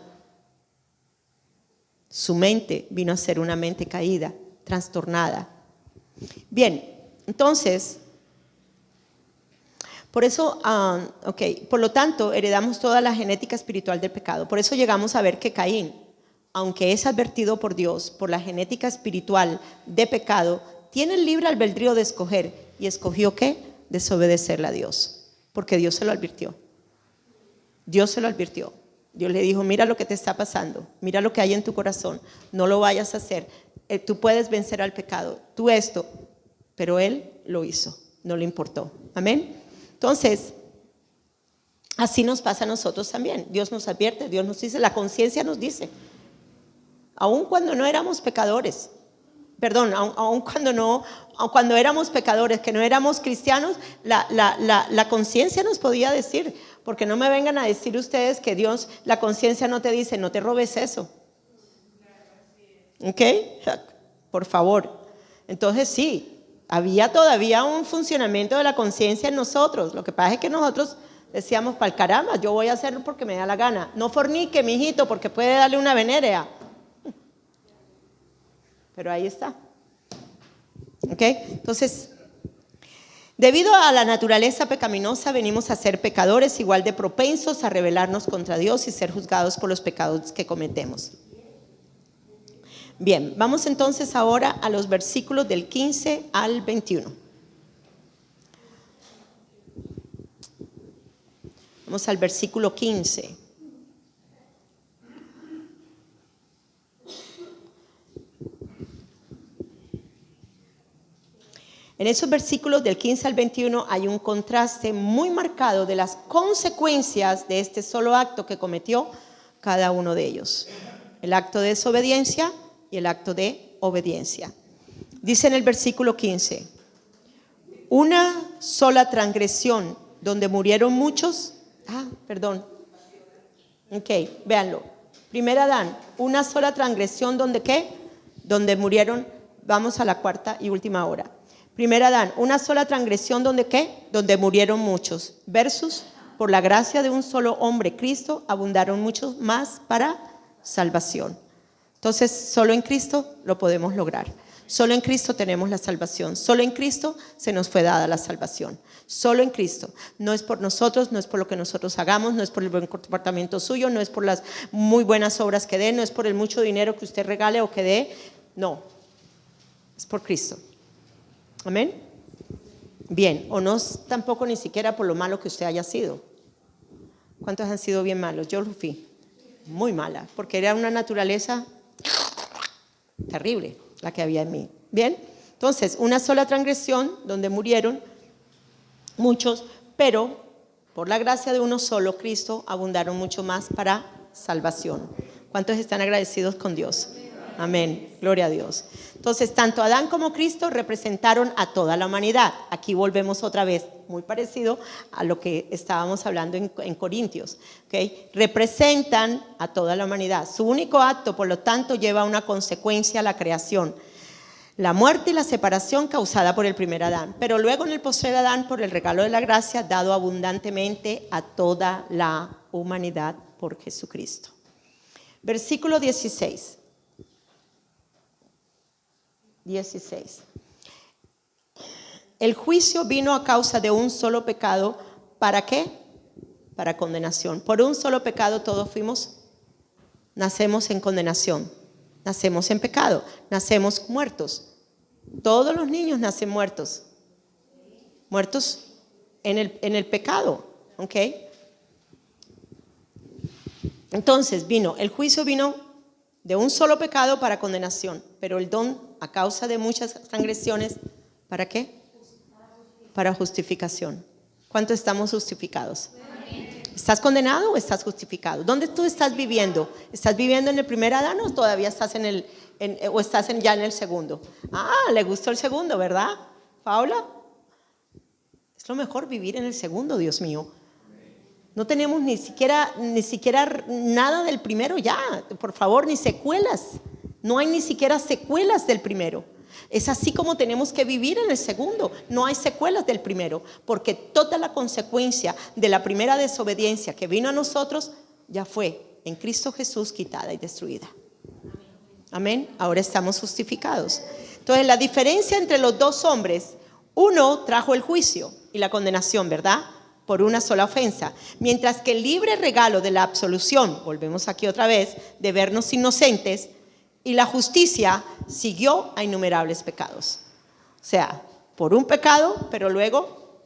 Su mente vino a ser una mente caída, trastornada. Bien, entonces, por eso, por lo tanto, heredamos toda la genética espiritual del pecado. Por eso llegamos a ver que Caín, aunque es advertido por Dios por la genética espiritual de pecado, tiene el libre albedrío de escoger. ¿Y escogió qué? Desobedecerle a Dios, porque Dios se lo advirtió. Dios se lo advirtió. Dios le dijo, mira lo que te está pasando, mira lo que hay en tu corazón, no lo vayas a hacer. Tú puedes vencer al pecado, tú esto. Pero él lo hizo, no le importó. Amén. Entonces, así nos pasa a nosotros también. Dios nos advierte, Dios nos dice, la conciencia nos dice, aun cuando no éramos pecadores, aun cuando éramos pecadores, que no éramos cristianos, la conciencia nos podía decir, porque no me vengan a decir ustedes que Dios, la conciencia no te dice, no te robes eso. ¿Ok? Por favor. Entonces sí. Había todavía un funcionamiento de la conciencia en nosotros. Lo que pasa es que nosotros decíamos, pa'l caramba, yo voy a hacerlo porque me da la gana. No fornique, mijito, porque puede darle una venérea. Pero ahí está. ¿Ok? Entonces, Debido a la naturaleza pecaminosa, venimos a ser pecadores igual de propensos a rebelarnos contra Dios y ser juzgados por los pecados que cometemos. Bien, vamos entonces ahora a los versículos del 15 al 21. Vamos al versículo 15. En esos versículos del 15 al 21 hay un contraste muy marcado de las consecuencias de este solo acto que cometió cada uno de ellos. El acto de desobediencia y el acto de obediencia. Dice en el versículo 15, una sola transgresión donde murieron muchos. Ok, véanlo. Primera Adán, una sola transgresión donde ¿qué? Donde murieron, vamos a la cuarta y última hora. Primera Adán, una sola transgresión donde ¿qué? Donde murieron muchos. Versus, por la gracia de un solo hombre, Cristo, abundaron muchos más para salvación. Entonces, solo en Cristo lo podemos lograr. Solo en Cristo tenemos la salvación. Solo en Cristo se nos fue dada la salvación. Solo en Cristo. No es por nosotros, no es por lo que nosotros hagamos, no es por el buen comportamiento suyo, no es por las muy buenas obras que dé, no es por el mucho dinero que usted regale o que dé. No, es por Cristo. Amén. Bien, o no es tampoco ni siquiera por lo malo que usted haya sido. ¿Cuántos han sido bien malos? Yo lo fui muy mala, porque era una naturaleza terrible la que había en mí. Bien, entonces una sola transgresión donde murieron muchos, pero por la gracia de uno solo, Cristo, abundaron mucho más para salvación. ¿Cuántos están agradecidos con Dios? Amén, gloria a Dios. Entonces, tanto Adán como Cristo representaron a toda la humanidad. Aquí volvemos otra vez, muy parecido a lo que estábamos hablando en Corintios. ¿Okay? Representan a toda la humanidad. Su único acto, por lo tanto, lleva una consecuencia a la creación. La muerte y la separación causada por el primer Adán. Pero luego en el postrer Adán, por el regalo de la gracia, dado abundantemente a toda la humanidad por Jesucristo. Versículo 16. 16. El juicio vino a causa de un solo pecado. ¿Para qué? Para condenación. Por un solo pecado todos nacemos en condenación, nacemos en pecado, nacemos muertos. Todos los niños nacen muertos en el pecado. ¿Ok? Entonces el juicio vino de un solo pecado para condenación, pero el don a causa de muchas transgresiones, ¿para qué? Para justificación. ¿Cuánto estamos justificados? ¿Estás condenado o estás justificado? ¿Dónde tú estás viviendo? ¿Estás viviendo en el primer Adán o todavía estás ya en el segundo? Le gustó el segundo, ¿verdad, Paula? Es lo mejor vivir en el segundo, Dios mío. No tenemos ni siquiera nada del primero ya, por favor, ni secuelas. No hay ni siquiera secuelas del primero. Es así como tenemos que vivir en el segundo. No hay secuelas del primero, porque toda la consecuencia de la primera desobediencia que vino a nosotros ya fue en Cristo Jesús quitada y destruida. Amén. Ahora estamos justificados. Entonces, la diferencia entre los dos hombres, uno trajo el juicio y la condenación, ¿verdad? Por una sola ofensa, mientras que el libre regalo de la absolución, volvemos aquí otra vez, de vernos inocentes, y la justicia siguió a innumerables pecados. O sea, por un pecado, pero luego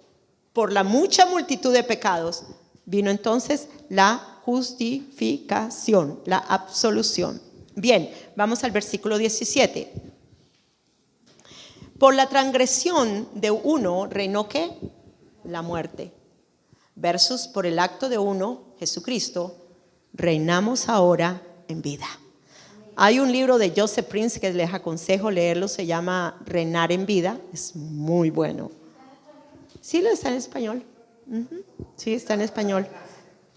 por la mucha multitud de pecados vino entonces la justificación, la absolución. Bien, vamos al versículo 17. Por la transgresión de uno reinó ¿qué? La muerte. Versus por el acto de uno, Jesucristo, reinamos ahora en vida. Hay un libro de Joseph Prince que les aconsejo leerlo, se llama Reinar en Vida, es muy bueno. Sí, está en español. Sí, está en español.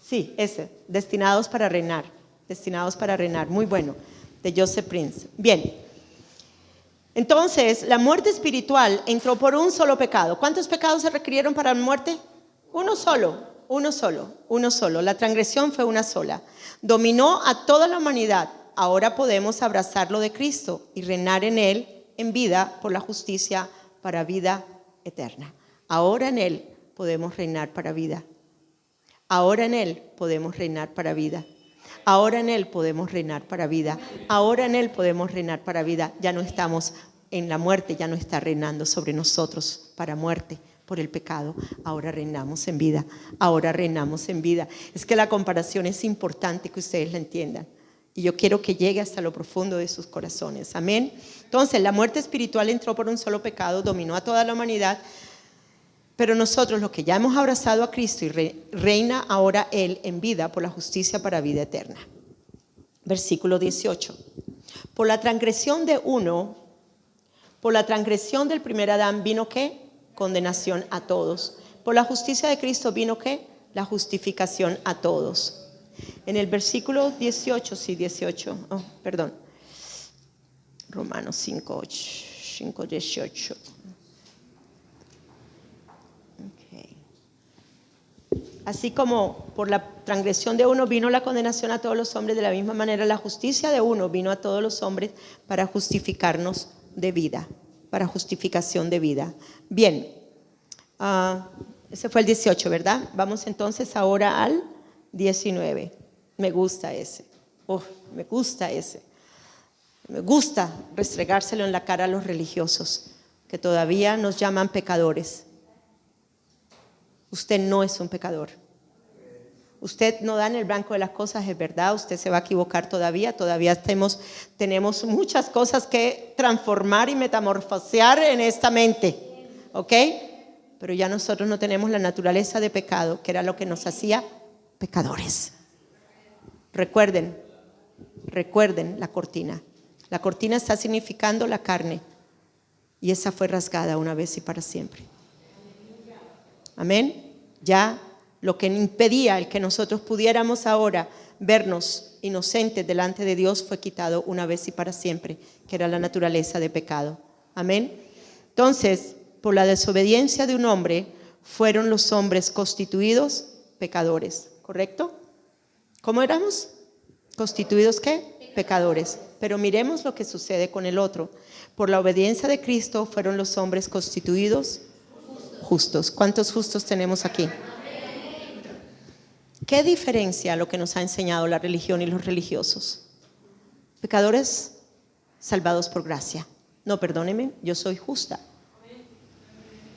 Sí, ese, Destinados para Reinar, muy bueno, de Joseph Prince. Bien, entonces la muerte espiritual entró por un solo pecado. ¿Cuántos pecados se requirieron para la muerte? Uno solo. La transgresión fue una sola. Dominó a toda la humanidad. Ahora podemos abrazarlo de Cristo y reinar en Él en vida por la justicia para vida eterna. Ahora en Él podemos reinar para vida. Ahora en Él podemos reinar para vida. Ahora en Él podemos reinar para vida. Ahora en Él podemos reinar para vida. Ya no estamos en la muerte, ya no está reinando sobre nosotros para muerte por el pecado. Ahora reinamos en vida. Ahora reinamos en vida. Es que la comparación es importante que ustedes la entiendan. Y yo quiero que llegue hasta lo profundo de sus corazones. Amén. Entonces, la muerte espiritual entró por un solo pecado, dominó a toda la humanidad. Pero nosotros, los que ya hemos abrazado a Cristo y reina ahora Él en vida por la justicia para vida eterna. Versículo 18. Por la transgresión de uno, por la transgresión del primer Adán vino ¿qué? Condenación a todos. Por la justicia de Cristo vino ¿qué? La justificación a todos. En el versículo 18, sí, 18, perdón. Romanos 5, 18. Así como por la transgresión de uno vino la condenación a todos los hombres, de la misma manera la justicia de uno vino a todos los hombres para justificarnos de vida, para justificación de vida. Bien, ese fue el 18, ¿verdad? Vamos entonces ahora al 19. Me gusta ese. Me gusta ese. Me gusta restregárselo en la cara a los religiosos que todavía nos llaman pecadores. Usted no es un pecador. Usted no da en el blanco de las cosas, es verdad. Usted se va a equivocar todavía. Todavía tenemos muchas cosas que transformar y metamorfosear en esta mente. ¿Ok? Pero ya nosotros no tenemos la naturaleza de pecado, que era lo que nos hacía pecadores. Recuerden la cortina. La cortina está significando la carne. Y esa fue rasgada una vez y para siempre. Amén. Ya lo que impedía el que nosotros pudiéramos ahora vernos inocentes delante de Dios fue quitado una vez y para siempre, que era la naturaleza de pecado. Amén. Entonces, por la desobediencia de un hombre, fueron los hombres constituidos pecadores. ¿Correcto? ¿Cómo éramos? ¿Constituidos qué? Pecadores. Pero miremos lo que sucede con el otro. Por la obediencia de Cristo fueron los hombres constituidos justos. ¿Cuántos justos tenemos aquí? ¿Qué diferencia lo que nos ha enseñado la religión y los religiosos? Pecadores salvados por gracia. No, perdóneme, yo soy justa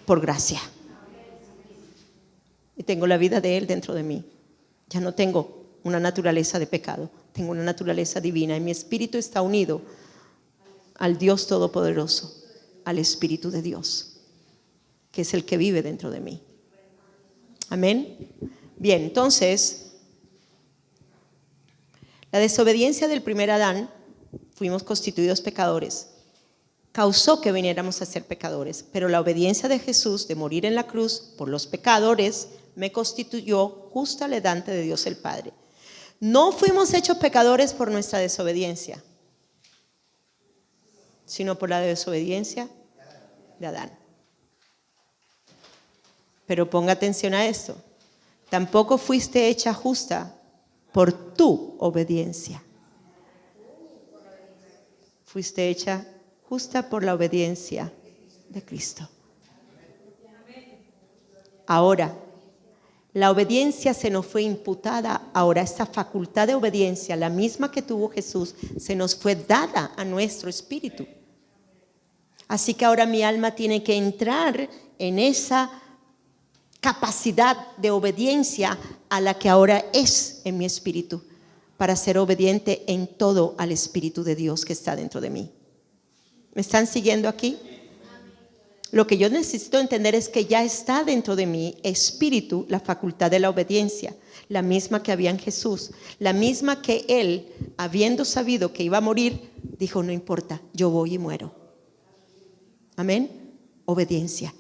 por gracia. Y tengo la vida de Él dentro de mí. Ya no tengo una naturaleza de pecado, tengo una naturaleza divina y mi espíritu está unido al Dios Todopoderoso, al Espíritu de Dios, que es el que vive dentro de mí. Amén. Bien, entonces, la desobediencia del primer Adán, fuimos constituidos pecadores, causó que viniéramos a ser pecadores, pero la obediencia de Jesús de morir en la cruz por los pecadores me constituyó justa delante de Dios el Padre. No fuimos hechos pecadores por nuestra desobediencia, sino por la desobediencia de Adán. Pero ponga atención a esto. Tampoco fuiste hecha justa por tu obediencia. Fuiste hecha justa por la obediencia de Cristo. Ahora, la obediencia se nos fue imputada. Ahora, esta facultad de obediencia, la misma que tuvo Jesús, se nos fue dada a nuestro espíritu. Así que ahora mi alma tiene que entrar en esa capacidad de obediencia a la que ahora es en mi espíritu, para ser obediente en todo al Espíritu de Dios que está dentro de mí. ¿Me están siguiendo aquí? Lo que yo necesito entender es que ya está dentro de mi espíritu la facultad de la obediencia, la misma que había en Jesús, la misma que Él, habiendo sabido que iba a morir, dijo: no importa, yo voy y muero. Amén. Obediencia.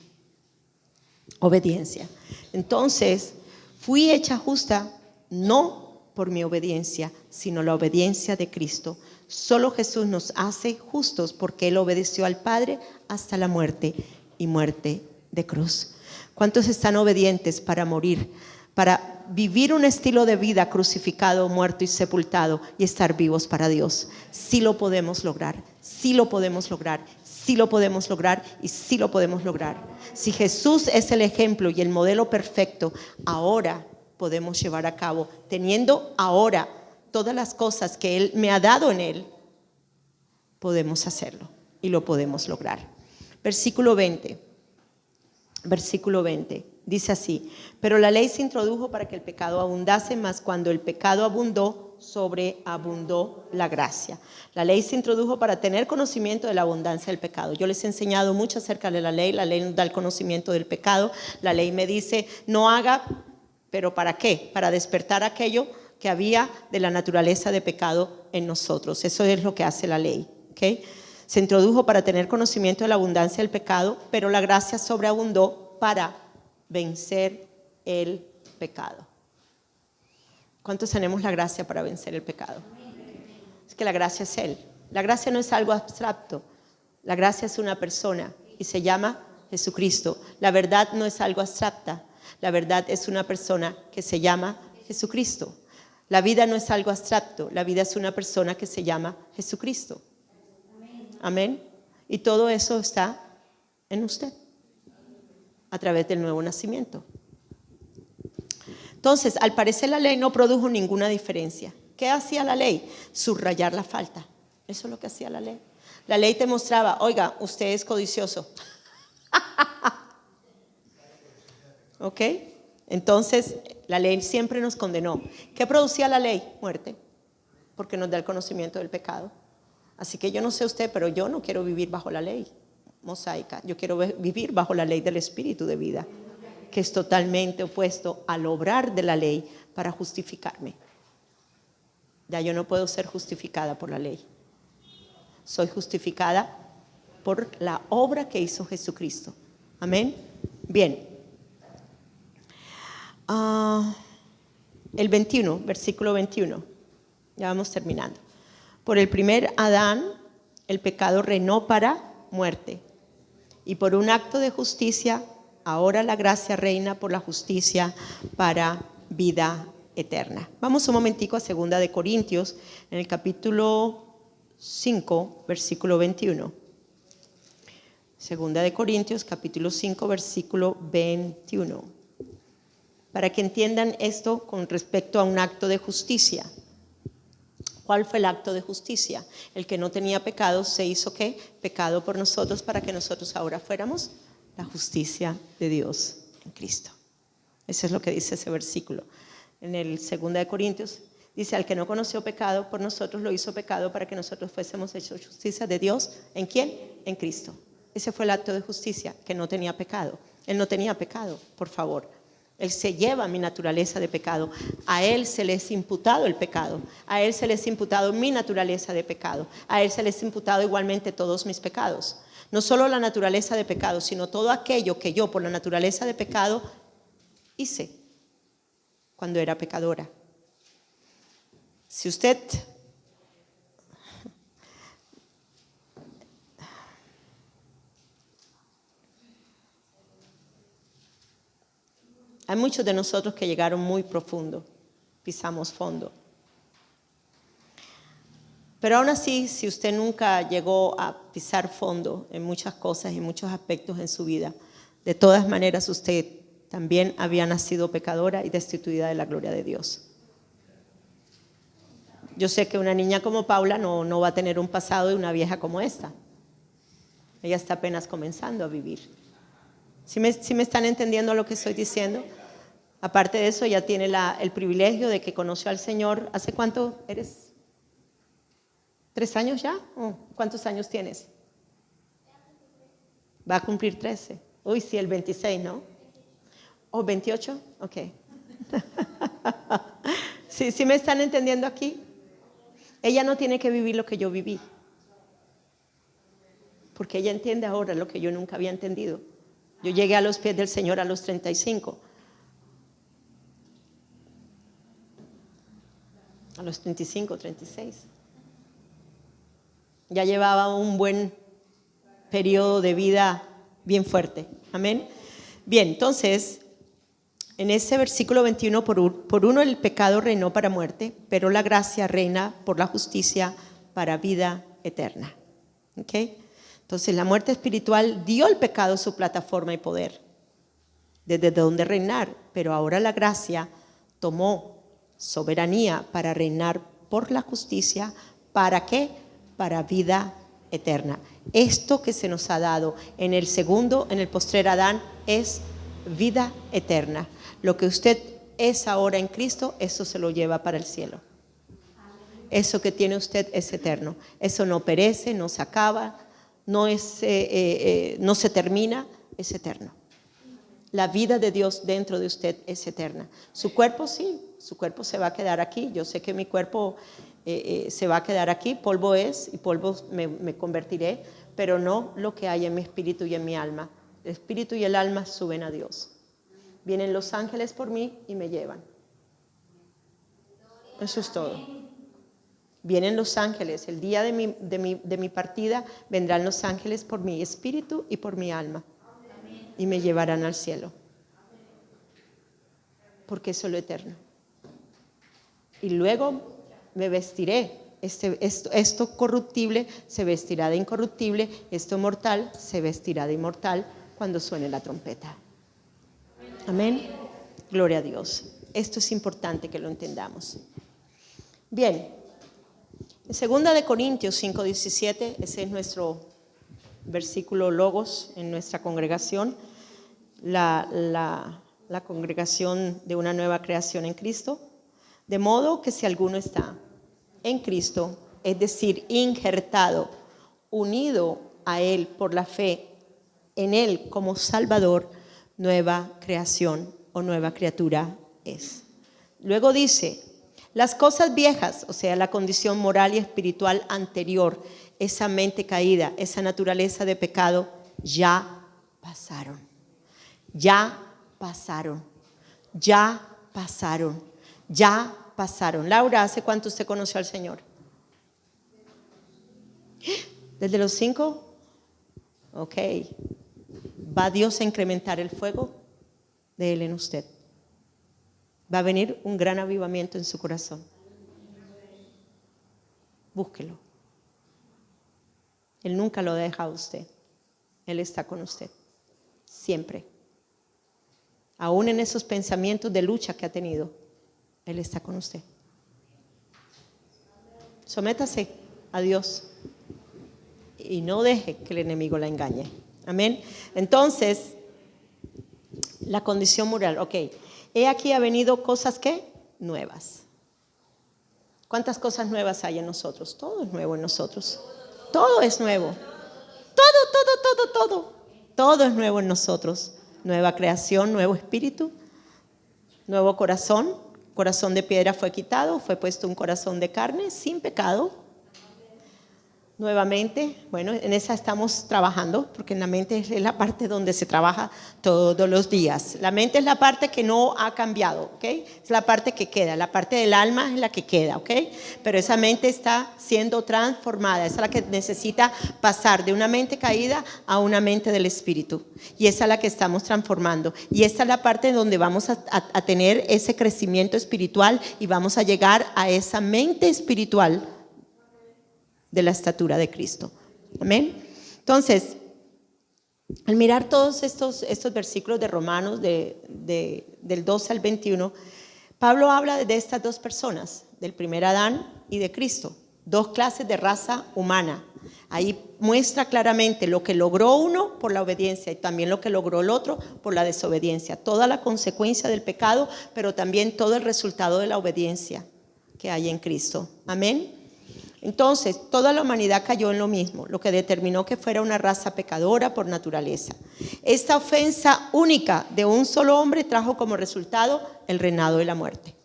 Obediencia. Entonces, fui hecha justa no por mi obediencia, sino la obediencia de Cristo. Solo Jesús nos hace justos porque Él obedeció al Padre hasta la muerte y muerte de cruz. ¿Cuántos están obedientes para morir, para vivir un estilo de vida crucificado, muerto y sepultado y estar vivos para Dios? Sí lo podemos lograr, sí lo podemos lograr. sí lo podemos lograr y sí lo podemos lograr. Si Jesús es el ejemplo y el modelo perfecto, ahora podemos llevar a cabo, teniendo ahora todas las cosas que Él me ha dado en Él, podemos hacerlo y lo podemos lograr. Versículo 20, dice así: pero la ley se introdujo para que el pecado abundase, mas cuando el pecado abundó, sobreabundó la gracia. La ley se introdujo para tener conocimiento de la abundancia del pecado. Yo les he enseñado mucho acerca de la ley nos da el conocimiento del pecado. La ley me dice, no haga, pero ¿para qué? Para despertar aquello que había de la naturaleza de pecado en nosotros. Eso es lo que hace la ley, ¿okay? Se introdujo para tener conocimiento de la abundancia del pecado, pero la gracia sobreabundó para vencer el pecado. ¿Cuántos tenemos la gracia para vencer el pecado? Es que la gracia es Él. La gracia no es algo abstracto. La gracia es una persona y se llama Jesucristo. La verdad no es algo abstracta. La verdad es una persona que se llama Jesucristo. La vida no es algo abstracto. La vida es una persona que se llama Jesucristo. Amén. Y todo eso está en usted a través del nuevo nacimiento. Entonces, al parecer la ley no produjo ninguna diferencia. ¿Qué hacía la ley? Subrayar la falta. Eso es lo que hacía la ley. La ley te mostraba, oiga, usted es codicioso. ¿Ok? Entonces, la ley siempre nos condenó. ¿Qué producía la ley? Muerte, porque nos da el conocimiento del pecado. Así que yo no sé usted, pero yo no quiero vivir bajo la ley mosaica. Yo quiero vivir bajo la ley del Espíritu de vida, que es totalmente opuesto al obrar de la ley para justificarme. Ya yo no puedo ser justificada por la ley. Soy justificada por la obra que hizo Jesucristo. Amén. Bien. El 21, versículo 21. Ya vamos terminando. Por el primer Adán, el pecado reinó para muerte. Y por un acto de justicia, ahora la gracia reina por la justicia para vida eterna. Vamos un momentico a 2 de Corintios, en el capítulo 5, versículo 21. 2 de Corintios, capítulo 5, versículo 21. Para que entiendan esto con respecto a un acto de justicia. ¿Cuál fue el acto de justicia? El que no tenía pecado se hizo ¿qué? Pecado por nosotros para que nosotros ahora fuéramos la justicia de Dios en Cristo. Eso es lo que dice ese versículo. En el 2 de Corintios dice, al que no conoció pecado, por nosotros lo hizo pecado para que nosotros fuésemos hechos justicia de Dios. ¿En quién? En Cristo. Ese fue el acto de justicia, que no tenía pecado. Él no tenía pecado, por favor. Él se lleva mi naturaleza de pecado. A Él se le es imputado el pecado. A Él se le es imputado mi naturaleza de pecado. A Él se le es imputado igualmente todos mis pecados. No solo la naturaleza de pecado, sino todo aquello que yo por la naturaleza de pecado hice cuando era pecadora. Si usted hay muchos de nosotros que llegaron muy profundo, pisamos fondo. Pero aún así, si usted nunca llegó a pisar fondo en muchas cosas y muchos aspectos en su vida, de todas maneras usted también había nacido pecadora y destituida de la gloria de Dios. Yo sé que una niña como Paula no va a tener un pasado de una vieja como esta. Ella está apenas comenzando a vivir. ¿Sí me están entendiendo lo que estoy diciendo? Aparte de eso, ella tiene el privilegio de que conoció al Señor. ¿Hace cuánto eres? ¿3 años ya? ¿Cuántos años tienes? Va a cumplir 13. Uy, sí, el 26, ¿no? ¿O 28? Ok. ¿Sí me están entendiendo aquí? Ella no tiene que vivir lo que yo viví. Porque ella entiende ahora lo que yo nunca había entendido. Yo llegué a los pies del Señor a los 35. A los 35, 36. Ya llevaba un buen periodo de vida bien fuerte. Amén. Bien, entonces, en ese versículo 21, por uno el pecado reinó para muerte, pero la gracia reina por la justicia para vida eterna. ¿Ok? Entonces la muerte espiritual dio al pecado su plataforma y poder, desde donde reinar, pero ahora la gracia tomó soberanía para reinar por la justicia. ¿Para qué? Para vida eterna. Esto que se nos ha dado en el segundo, en el postrer Adán, es vida eterna. Lo que usted es ahora en Cristo, eso se lo lleva para el cielo. Eso que tiene usted es eterno. Eso no perece, no se acaba, no se termina, es eterno. La vida de Dios dentro de usted es eterna. Su cuerpo sí, su cuerpo se va a quedar aquí. Yo sé que mi cuerpo se va a quedar aquí, polvo es y polvo me convertiré, pero no lo que hay en mi espíritu y en mi alma. El espíritu y el alma suben a Dios. Vienen los ángeles por mí y me llevan. Eso es todo. Vienen los ángeles. El día de mi partida vendrán los ángeles por mi espíritu y por mi alma. Y me llevarán al cielo. Porque eso es lo eterno. Y luego me vestiré. Esto corruptible se vestirá de incorruptible. Esto mortal se vestirá de inmortal cuando suene la trompeta. Amén. Gloria a Dios. Esto es importante que lo entendamos. Bien. En 2 Corintios 5:17, ese es nuestro versículo logos en nuestra congregación, la congregación de una nueva creación en Cristo. De modo que si alguno está en Cristo, es decir, injertado, unido a Él por la fe en Él como Salvador, nueva creación o nueva criatura es. Luego dice, las cosas viejas, o sea, la condición moral y espiritual anterior, esa mente caída, esa naturaleza de pecado, ya pasaron. Ya pasaron. Ya pasaron. Ya pasaron. Laura, ¿hace cuánto usted conoció al Señor? ¿Desde los 5? Ok. ¿Va Dios a incrementar el fuego de Él en usted? Va a venir un gran avivamiento en su corazón. Búsquelo. Él nunca lo deja a usted. Él está con usted. Siempre. Aún en esos pensamientos de lucha que ha tenido, Él está con usted. Sométase a Dios y no deje que el enemigo la engañe. Amén. Entonces, la condición moral. Ok. He aquí ha venido cosas ¿qué? Nuevas. ¿Cuántas cosas nuevas hay en nosotros? Todo es nuevo en nosotros. Todo es nuevo. Todo. Todo es nuevo en nosotros. Nueva creación, nuevo espíritu, nuevo corazón. Corazón de piedra fue quitado, fue puesto un corazón de carne sin pecado. Nuevamente, bueno, en esa estamos trabajando, porque en la mente es la parte donde se trabaja todos los días. La mente es la parte que no ha cambiado, ¿ok? Es la parte que queda, la parte del alma es la que queda, ¿ok? Pero esa mente está siendo transformada, esa es la que necesita pasar de una mente caída a una mente del espíritu. Y esa es la que estamos transformando. Y esta es la parte donde vamos a tener ese crecimiento espiritual y vamos a llegar a esa mente espiritual de la estatura de Cristo. Amén. Entonces, al mirar todos estos versículos de Romanos del 12 al 21, Pablo habla de estas dos personas, del primer Adán y de Cristo, dos clases de raza humana. Ahí muestra claramente lo que logró uno por la obediencia y también lo que logró el otro por la desobediencia. Toda la consecuencia del pecado, pero también todo el resultado de la obediencia que hay en Cristo. Amén. Entonces, toda la humanidad cayó en lo mismo, lo que determinó que fuera una raza pecadora por naturaleza. Esta ofensa única de un solo hombre trajo como resultado el reinado de la muerte.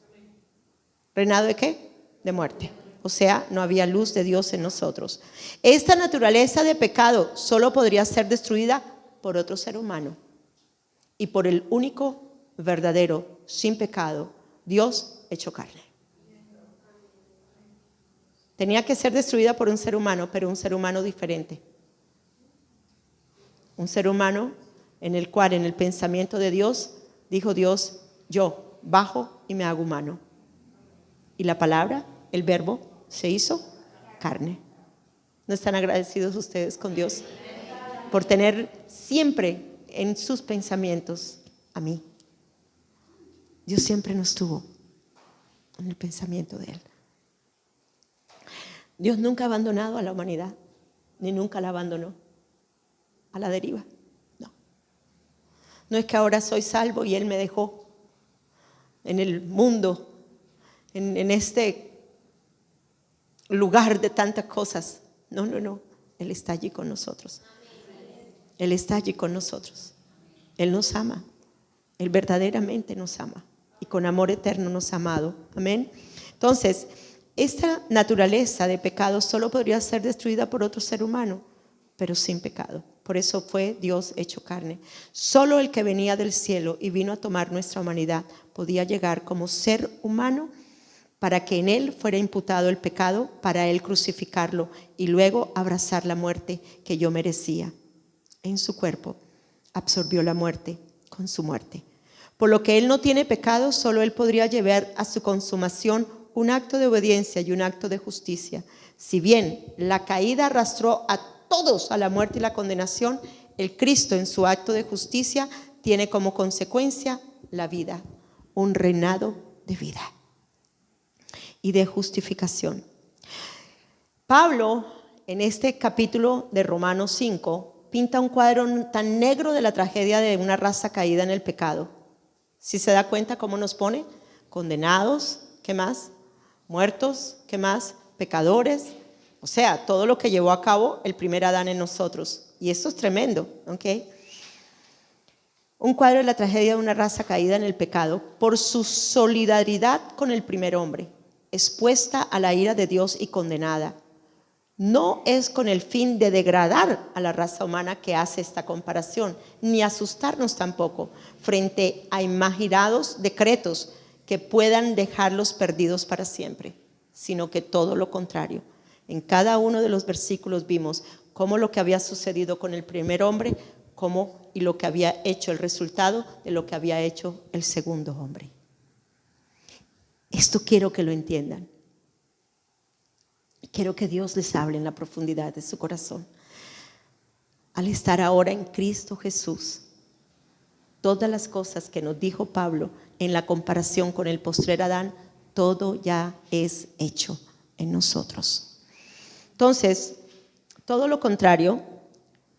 ¿Reinado de qué? De muerte. O sea, no había luz de Dios en nosotros. Esta naturaleza de pecado solo podría ser destruida por otro ser humano y por el único verdadero, sin pecado, Dios hecho carne. Tenía que ser destruida por un ser humano, pero un ser humano diferente. Un ser humano en el cual, en el pensamiento de Dios, dijo Dios, yo bajo y me hago humano. Y la palabra, el verbo, se hizo carne. ¿No están agradecidos ustedes con Dios? por tener siempre en sus pensamientos a mí. Dios siempre nos tuvo en el pensamiento de Él. Dios nunca ha abandonado a la humanidad, ni nunca la abandonó a la deriva. No. No es que ahora soy salvo y Él me dejó en el mundo, en este lugar de tantas cosas. No. Él está allí con nosotros. Él está allí con nosotros. Él nos ama. Él verdaderamente nos ama. Y con amor eterno nos ha amado. Amén. Entonces, esta naturaleza de pecado solo podría ser destruida por otro ser humano, pero sin pecado. Por eso fue Dios hecho carne. Solo el que venía del cielo y vino a tomar nuestra humanidad podía llegar como ser humano para que en él fuera imputado el pecado, para él crucificarlo y luego abrazar la muerte que yo merecía. En su cuerpo absorbió la muerte con su muerte. Por lo que él no tiene pecado, solo él podría llevar a su consumación un acto de obediencia y un acto de justicia. Si bien la caída arrastró a todos a la muerte y la condenación, el Cristo en su acto de justicia tiene como consecuencia la vida, un reinado de vida y de justificación. Pablo, en este capítulo de Romanos 5, pinta un cuadro tan negro de la tragedia de una raza caída en el pecado. Si se da cuenta cómo nos pone, condenados, ¿qué más? Muertos, ¿qué más? Pecadores, o sea, todo lo que llevó a cabo el primer Adán en nosotros. Y esto es tremendo, ¿ok? Un cuadro de la tragedia de una raza caída en el pecado por su solidaridad con el primer hombre, expuesta a la ira de Dios y condenada. No es con el fin de degradar a la raza humana que hace esta comparación, ni asustarnos tampoco frente a imaginados decretos que puedan dejarlos perdidos para siempre, sino que todo lo contrario. En cada uno de los versículos vimos cómo lo que había sucedido con el primer hombre, y lo que había hecho el resultado de lo que había hecho el segundo hombre. Esto quiero que lo entiendan. Quiero que Dios les hable en la profundidad de su corazón. Al estar ahora en Cristo Jesús, todas las cosas que nos dijo Pablo en la comparación con el postrer Adán, todo ya es hecho en nosotros. Entonces, todo lo contrario,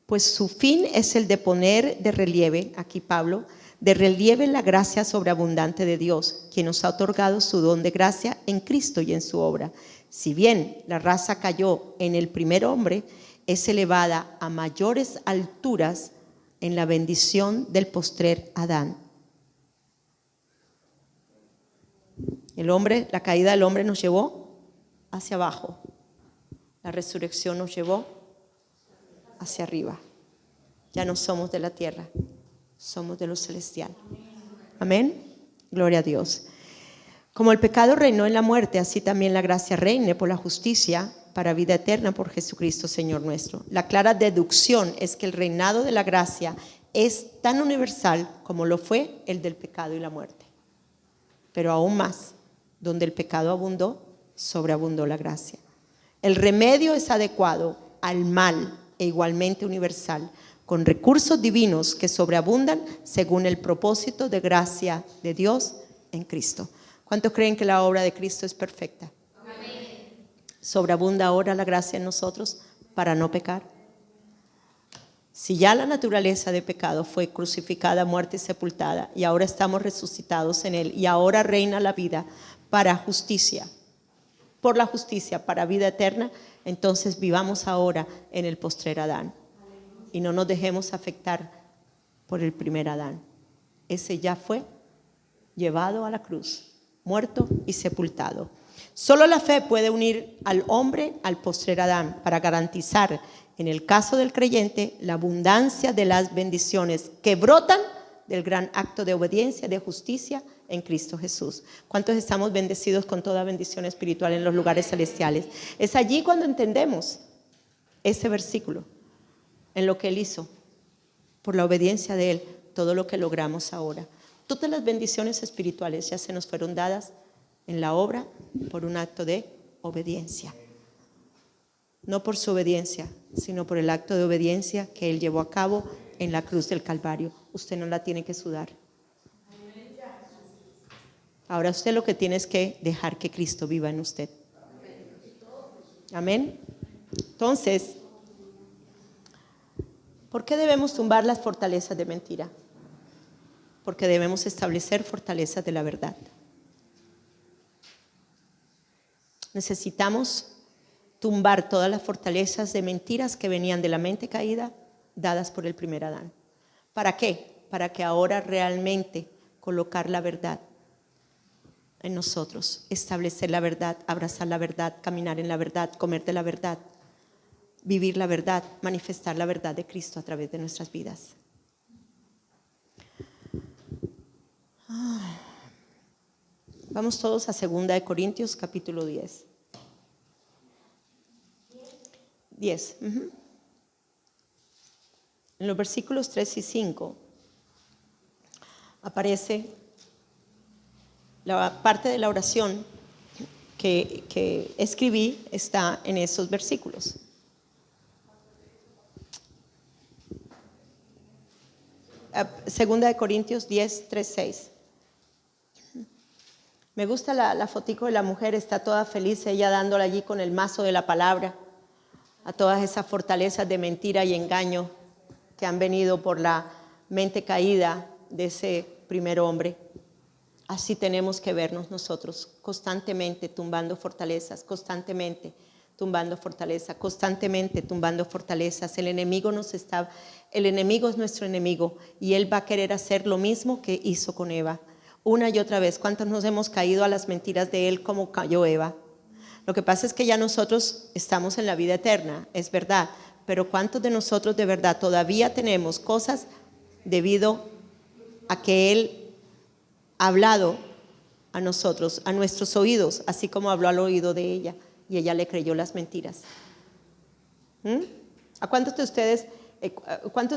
pues su fin es el de poner de relieve, aquí Pablo, de relieve la gracia sobreabundante de Dios, quien nos ha otorgado su don de gracia en Cristo y en su obra. Si bien la raza cayó en el primer hombre, es elevada a mayores alturas en la bendición del postrer Adán. La caída del hombre nos llevó hacia abajo. La resurrección nos llevó hacia arriba. Ya no somos de la tierra, somos de lo celestial. Amén. Gloria a Dios. Como el pecado reinó en la muerte, así también la gracia reine por la justicia para vida eterna por Jesucristo Señor nuestro. La clara deducción es que el reinado de la gracia es tan universal como lo fue el del pecado y la muerte. Pero aún más, donde el pecado abundó, sobreabundó la gracia. El remedio es adecuado al mal e igualmente universal, con recursos divinos que sobreabundan según el propósito de gracia de Dios en Cristo. ¿Cuántos creen que la obra de Cristo es perfecta? Amén. ¿Sobreabunda ahora la gracia en nosotros para no pecar? Si ya la naturaleza de pecado fue crucificada, muerta y sepultada, y ahora estamos resucitados en Él, y ahora reina la vida para justicia, por la justicia, para vida eterna, entonces vivamos ahora en el postrer Adán. Y no nos dejemos afectar por el primer Adán. Ese ya fue llevado a la cruz, muerto y sepultado. Solo la fe puede unir al hombre al postrer Adán para garantizar, en el caso del creyente, la abundancia de las bendiciones que brotan del gran acto de obediencia, de justicia en Cristo Jesús. ¿Cuántos estamos bendecidos con toda bendición espiritual en los lugares celestiales? Es allí cuando entendemos ese versículo, en lo que Él hizo, por la obediencia de Él, todo lo que logramos ahora. Todas las bendiciones espirituales ya se nos fueron dadas en la obra por un acto de obediencia. No por su obediencia, sino por el acto de obediencia que Él llevó a cabo en la cruz del Calvario. Usted no la tiene que sudar. Ahora usted lo que tiene es que dejar que Cristo viva en usted. Amén. Entonces, ¿por qué debemos tumbar las fortalezas de mentira? Porque debemos establecer fortalezas de la verdad. Necesitamos tumbar todas las fortalezas de mentiras que venían de la mente caída dadas por el primer Adán. ¿Para qué? Para que ahora realmente colocar la verdad en nosotros, establecer la verdad, abrazar la verdad, caminar en la verdad, comer de la verdad, vivir la verdad, manifestar la verdad de Cristo a través de nuestras vidas. Vamos todos a 2 Corintios capítulo 10. 10. En los versículos 3 y 5 aparece la parte de la oración que escribí, está en esos versículos. Segunda de Corintios 10, 3, 6. Me gusta la fotico de la mujer, está toda feliz, ella dándole allí con el mazo de la palabra a todas esas fortalezas de mentira y engaño que han venido por la mente caída de ese primer hombre. Así tenemos que vernos nosotros, constantemente tumbando fortalezas, constantemente tumbando fortalezas, constantemente tumbando fortalezas. El enemigo es nuestro enemigo y él va a querer hacer lo mismo que hizo con Eva. Una y otra vez, ¿cuántos nos hemos caído a las mentiras de él como cayó Eva? Lo que pasa es que ya nosotros estamos en la vida eterna, es verdad, pero ¿cuántos de nosotros de verdad todavía tenemos cosas debido a que él ha hablado a nosotros, a nuestros oídos, así como habló al oído de ella y ella le creyó las mentiras? ¿A cuántos de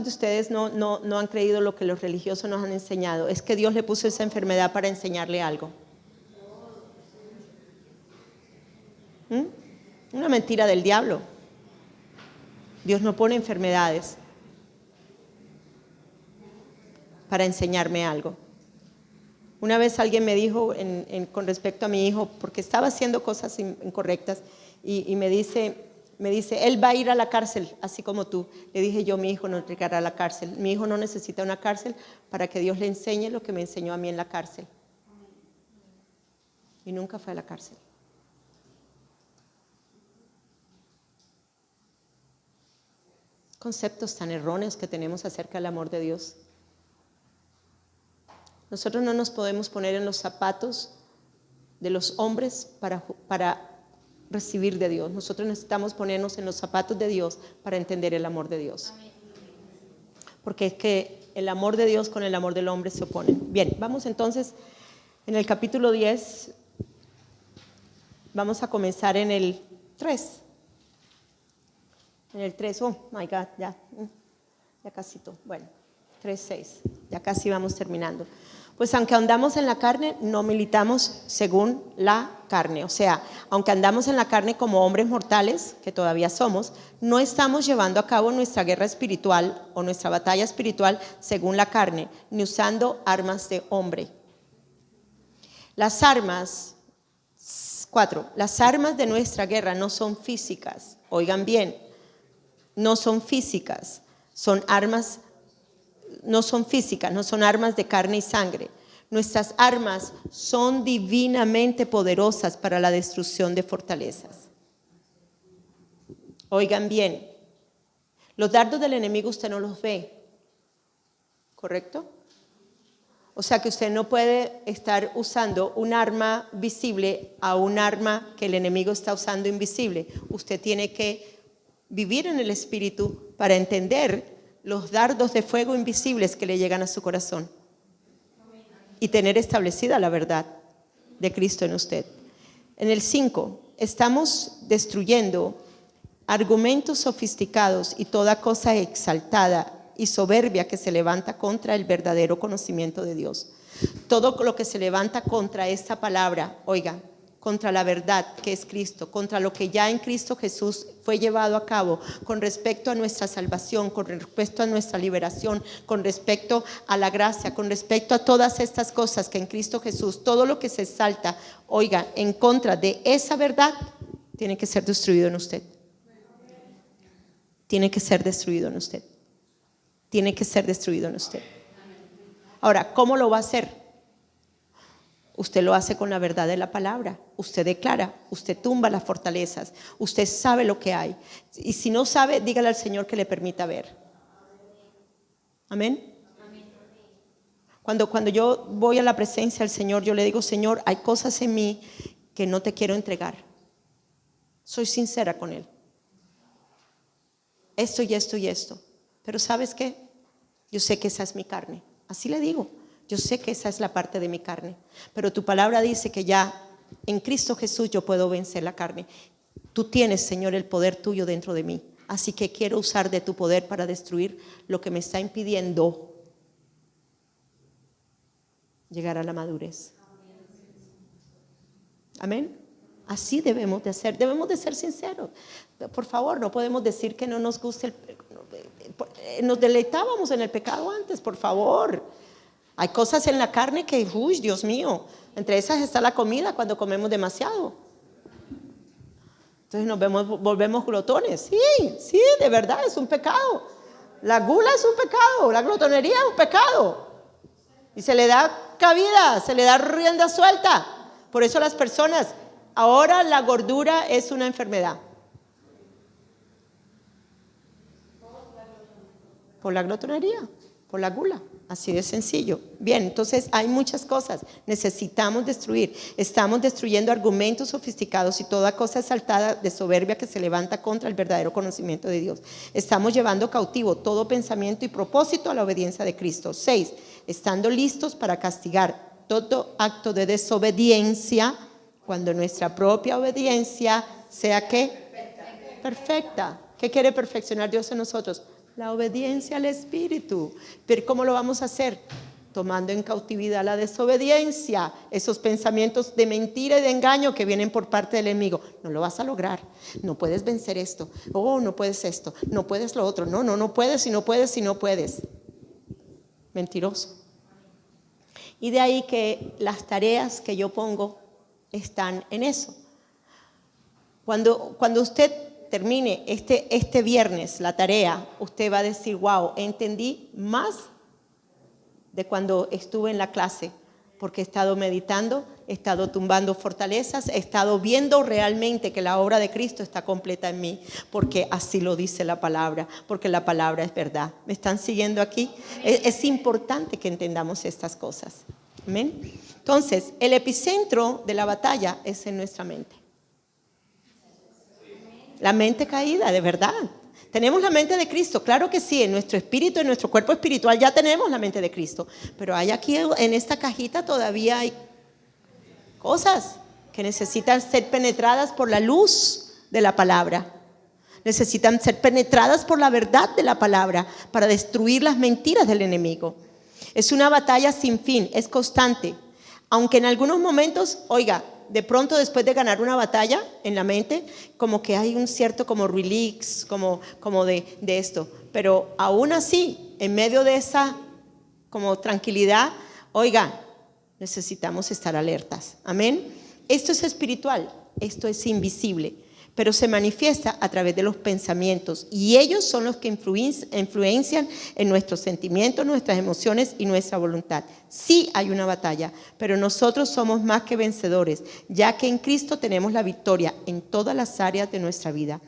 ustedes no han creído lo que los religiosos nos han enseñado? Es que Dios le puso esa enfermedad para enseñarle algo. Una mentira del diablo. Dios no pone enfermedades para enseñarme algo. Una vez alguien me dijo con respecto a mi hijo, porque estaba haciendo cosas incorrectas, y me dice, él va a ir a la cárcel, así como tú. Le dije yo, mi hijo no llegará a la cárcel. Mi hijo no necesita una cárcel para que Dios le enseñe lo que me enseñó a mí en la cárcel. Y nunca fue a la cárcel. Conceptos tan erróneos que tenemos acerca del amor de Dios. Nosotros no nos podemos poner en los zapatos de los hombres para recibir de Dios. Nosotros necesitamos ponernos en los zapatos de Dios para entender el amor de Dios. Porque es que el amor de Dios con el amor del hombre se oponen. Bien, vamos entonces en el capítulo 10. Vamos a comenzar en el 3. En el 3, oh my God, ya casi todo. Bueno, 3:6, ya casi vamos terminando. Pues aunque andamos en la carne, no militamos según la carne. O sea, aunque andamos en la carne como hombres mortales, que todavía somos, no estamos llevando a cabo nuestra guerra espiritual o nuestra batalla espiritual según la carne, ni usando armas de hombre. Las armas, 4, las armas de nuestra guerra no son físicas. Oigan bien, no son físicas, son armas. No son físicas, no son armas de carne y sangre. Nuestras armas son divinamente poderosas para la destrucción de fortalezas. Oigan bien, los dardos del enemigo usted no los ve, ¿correcto? O sea que usted no puede estar usando un arma visible a un arma que el enemigo está usando invisible. Usted tiene que vivir en el espíritu para entender los dardos de fuego invisibles que le llegan a su corazón y tener establecida la verdad de Cristo en usted. En el 5, estamos destruyendo argumentos sofisticados y toda cosa exaltada y soberbia que se levanta contra el verdadero conocimiento de Dios. Todo lo que se levanta contra esta palabra, oiga, contra la verdad que es Cristo, contra lo que ya en Cristo Jesús fue llevado a cabo, con respecto a nuestra salvación, con respecto a nuestra liberación, con respecto a la gracia, con respecto a todas estas cosas que en Cristo Jesús, todo lo que se exalta, oiga, en contra de esa verdad, tiene que ser destruido en usted. Tiene que ser destruido en usted. Tiene que ser destruido en usted. Ahora, ¿cómo lo va a hacer? Usted lo hace con la verdad de la palabra. Usted declara, usted tumba las fortalezas, usted sabe lo que hay. Y si no sabe, dígale al Señor que le permita ver. Amén. Cuando yo voy a la presencia del Señor, yo le digo, Señor, hay cosas en mí que no te quiero entregar. Soy sincera con Él. Esto y esto y esto. Pero ¿sabes qué? Yo sé que esa es mi carne. Así le digo. Yo sé que esa es la parte de mi carne, pero tu palabra dice que ya en Cristo Jesús yo puedo vencer la carne. Tú tienes, Señor, el poder tuyo dentro de mí, así que quiero usar de tu poder para destruir lo que me está impidiendo llegar a la madurez. Amén. Así debemos de hacer, debemos de ser sinceros. Por favor, no podemos decir que no nos guste nos deleitábamos en el pecado antes, por favor. Hay cosas en la carne que, uy, Dios mío, entre esas está la comida cuando comemos demasiado. Entonces volvemos glotones. Sí, de verdad es un pecado. La gula es un pecado, la glotonería es un pecado. Y se le da cabida, se le da rienda suelta. Por eso las personas, ahora la gordura es una enfermedad. Por la glotonería, por la gula. Así de sencillo. Bien, entonces hay muchas cosas. Necesitamos destruir. Estamos destruyendo argumentos sofisticados y toda cosa exaltada de soberbia que se levanta contra el verdadero conocimiento de Dios. Estamos llevando cautivo todo pensamiento y propósito a la obediencia de Cristo. 6. Estando listos para castigar todo acto de desobediencia cuando nuestra propia obediencia sea ¿qué? Perfecta. ¿Qué quiere perfeccionar Dios en nosotros? La obediencia al Espíritu. Pero ¿cómo lo vamos a hacer? Tomando en cautividad la desobediencia, esos pensamientos de mentira y de engaño que vienen por parte del enemigo. No lo vas a lograr. No puedes vencer esto. Oh, no puedes esto. No puedes lo otro. No puedes, si no puedes. Mentiroso. Y de ahí que las tareas que yo pongo están en eso. Cuando usted termine este viernes la tarea, usted va a decir, wow, entendí más de cuando estuve en la clase, porque he estado meditando, he estado tumbando fortalezas, he estado viendo realmente que la obra de Cristo está completa en mí, porque así lo dice la palabra, porque la palabra es verdad. ¿Me están siguiendo aquí? Es importante que entendamos estas cosas. Amén. Entonces, el epicentro de la batalla es en nuestra mente. La mente caída, de verdad. Tenemos la mente de Cristo, claro que sí, en nuestro espíritu, en nuestro cuerpo espiritual ya tenemos la mente de Cristo. Pero hay aquí en esta cajita todavía hay cosas que necesitan ser penetradas por la luz de la palabra. Necesitan ser penetradas por la verdad de la palabra para destruir las mentiras del enemigo. Es una batalla sin fin, es constante. Aunque en algunos momentos, oiga, de pronto después de ganar una batalla en la mente, como que hay un cierto como relax, como de esto. Pero aún así, en medio de esa como tranquilidad, oiga, necesitamos estar alertas. Amén. Esto es espiritual, esto es invisible, pero se manifiesta a través de los pensamientos y ellos son los que influencian en nuestros sentimientos, nuestras emociones y nuestra voluntad. Sí hay una batalla, pero nosotros somos más que vencedores, ya que en Cristo tenemos la victoria en todas las áreas de nuestra vida.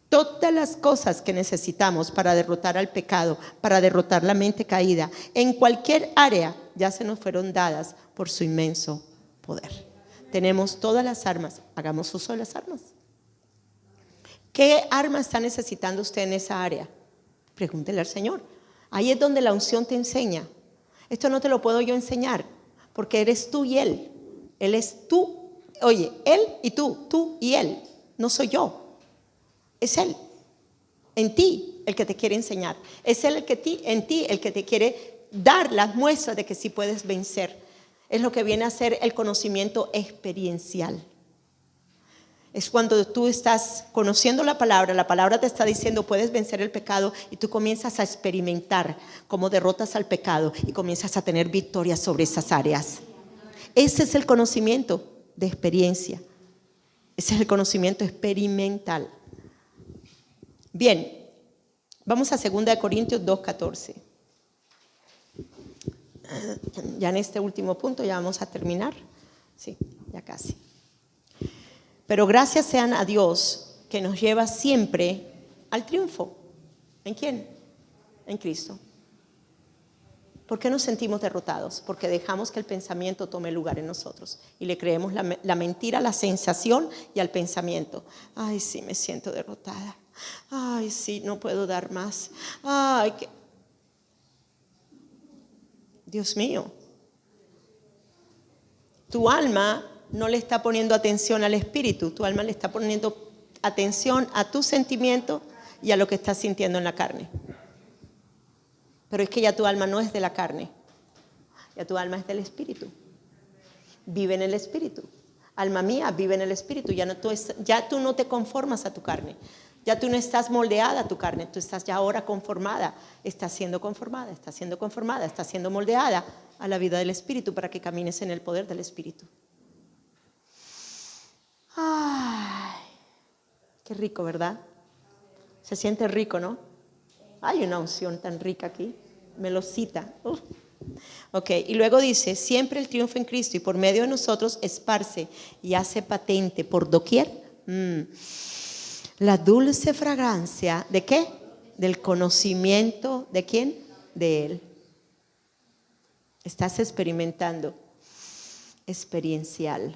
Todas las cosas que necesitamos para derrotar al pecado, para derrotar la mente caída, en cualquier área ya se nos fueron dadas por su inmenso poder. Tenemos todas las armas, hagamos uso de las armas. ¿Qué arma está necesitando usted en esa área? Pregúntele al Señor. Ahí es donde la unción te enseña. Esto no te lo puedo yo enseñar, porque eres tú y Él. Él es tú. Oye, Él y tú y Él. No soy yo. Es Él. En ti el que te quiere enseñar. Es Él en ti el que te quiere dar las muestras de que sí puedes vencer. Es lo que viene a ser el conocimiento experiencial. Es cuando tú estás conociendo la palabra te está diciendo puedes vencer el pecado y tú comienzas a experimentar cómo derrotas al pecado y comienzas a tener victorias sobre esas áreas. Ese es el conocimiento de experiencia. Ese es el conocimiento experimental. Bien, vamos a 2 Corintios 2:14. Ya en este último punto ya vamos a terminar. Sí, ya casi. Pero gracias sean a Dios que nos lleva siempre al triunfo. ¿En quién? En Cristo. ¿Por qué nos sentimos derrotados? Porque dejamos que el pensamiento tome lugar en nosotros y le creemos la mentira a la sensación y al pensamiento. Ay, sí, me siento derrotada. Ay, sí, no puedo dar más. Ay, qué... Dios mío. Tu alma no le está poniendo atención al espíritu, tu alma le está poniendo atención a tu sentimiento y a lo que estás sintiendo en la carne. Pero es que ya tu alma no es de la carne, ya tu alma es del espíritu. Vive en el espíritu. Alma mía, vive en el espíritu. Ya tú no te conformas a tu carne. Ya tú no estás moldeada a tu carne, tú estás ya ahora conformada. Estás siendo conformada, estás siendo conformada, estás siendo moldeada a la vida del espíritu para que camines en el poder del espíritu. Ay, qué rico, ¿verdad? Se siente rico, ¿no? Hay una unción tan rica aquí, me lo cita. Ok, y luego dice, siempre el triunfo en Cristo y por medio de nosotros esparce y hace patente por doquier la dulce fragancia, ¿de qué? Del conocimiento, ¿de quién? De Él. Estás experimentando, experiencial.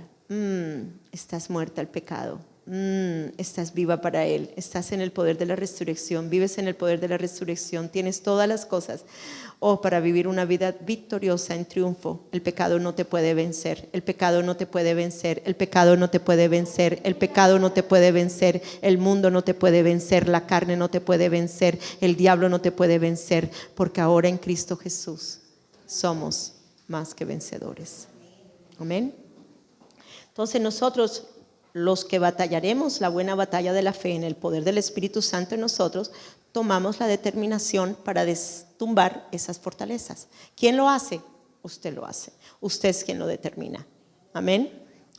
Estás muerta al pecado. Estás viva para Él. Estás en el poder de la resurrección. Vives en el poder de la resurrección. Tienes todas las cosas. Para vivir una vida victoriosa en triunfo. El pecado no te puede vencer. El pecado no te puede vencer. El pecado no te puede vencer. El pecado no te puede vencer. El mundo no te puede vencer. La carne no te puede vencer. El diablo no te puede vencer. Porque ahora en Cristo Jesús somos más que vencedores. Amén. Entonces nosotros, los que batallaremos la buena batalla de la fe en el poder del Espíritu Santo en nosotros, tomamos la determinación para tumbar esas fortalezas. ¿Quién lo hace? Usted lo hace. Usted es quien lo determina. Amén.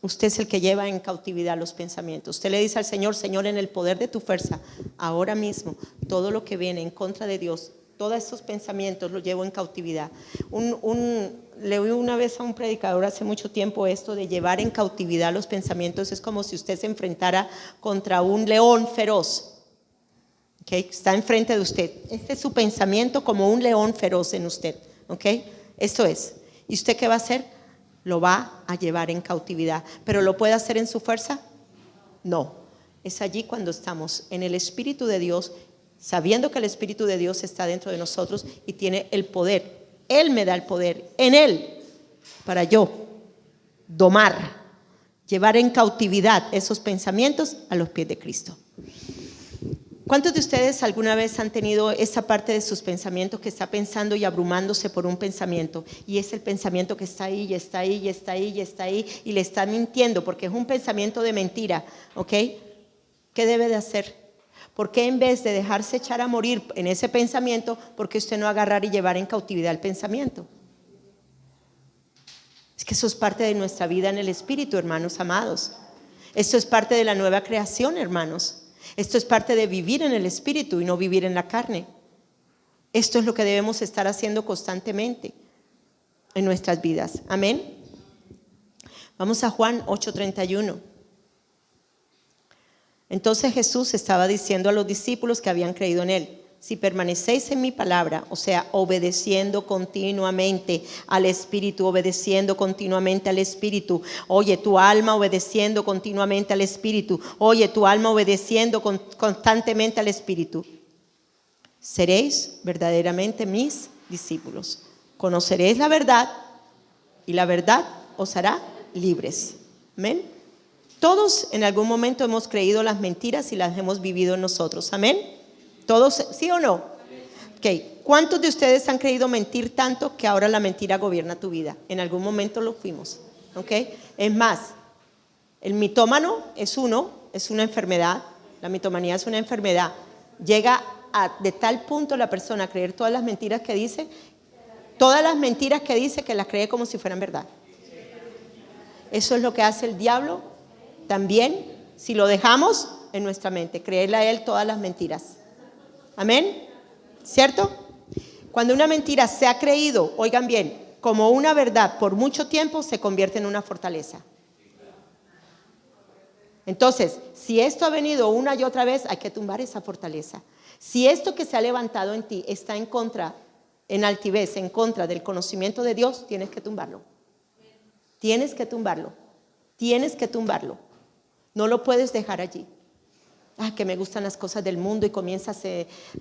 Usted es el que lleva en cautividad los pensamientos. Usted le dice al Señor, Señor, en el poder de tu fuerza, ahora mismo, todo lo que viene en contra de Dios, todos esos pensamientos los llevo en cautividad. Le oí una vez a un predicador hace mucho tiempo esto de llevar en cautividad los pensamientos. Es como si usted se enfrentara contra un león feroz. Okay, está enfrente de usted. Este es su pensamiento como un león feroz en usted. Okay, esto es. ¿Y usted qué va a hacer? Lo va a llevar en cautividad. ¿Pero lo puede hacer en su fuerza? No. Es allí cuando estamos en el Espíritu de Dios, sabiendo que el Espíritu de Dios está dentro de nosotros y tiene el poder. Él me da el poder en Él para yo domar, llevar en cautividad esos pensamientos a los pies de Cristo. ¿Cuántos de ustedes alguna vez han tenido esa parte de sus pensamientos que está pensando y abrumándose por un pensamiento? Y es el pensamiento que está ahí, y está ahí, y está ahí, y está ahí, y le está mintiendo porque es un pensamiento de mentira. ¿Ok? ¿Qué debe de hacer? ¿Por qué en vez de dejarse echar a morir en ese pensamiento, por qué usted no agarrar y llevar en cautividad el pensamiento? Es que eso es parte de nuestra vida en el Espíritu, hermanos amados. Esto es parte de la nueva creación, hermanos. Esto es parte de vivir en el Espíritu y no vivir en la carne. Esto es lo que debemos estar haciendo constantemente en nuestras vidas. Amén. Vamos a Juan 8:31. Entonces Jesús estaba diciendo a los discípulos que habían creído en Él: si permanecéis en mi palabra, o sea, obedeciendo continuamente al Espíritu, obedeciendo continuamente al Espíritu. Oye, tu alma obedeciendo continuamente al Espíritu. Oye, tu alma obedeciendo constantemente al Espíritu. Seréis verdaderamente mis discípulos. Conoceréis la verdad y la verdad os hará libres. Amén. Todos en algún momento hemos creído las mentiras y las hemos vivido nosotros. Amén. ¿Todos, sí o no? Okay. ¿Cuántos de ustedes han creído mentir tanto que ahora la mentira gobierna tu vida? En algún momento lo fuimos. Okay. Es más, el mitómano es uno es una enfermedad, la mitomanía es una enfermedad. Llega de tal punto la persona a creer todas las mentiras que dice que las cree como si fueran verdad. Eso es lo que hace el diablo también, si lo dejamos en nuestra mente, creerle a él todas las mentiras. Amén, ¿cierto? Cuando una mentira se ha creído, oigan bien, como una verdad por mucho tiempo, se convierte en una fortaleza. Entonces, si esto ha venido una y otra vez, hay que tumbar esa fortaleza. Si esto que se ha levantado en ti está en contra, en altivez, en contra del conocimiento de Dios, tienes que tumbarlo. Tienes que tumbarlo. Tienes que tumbarlo. No lo puedes dejar allí. Que me gustan las cosas del mundo y comienzas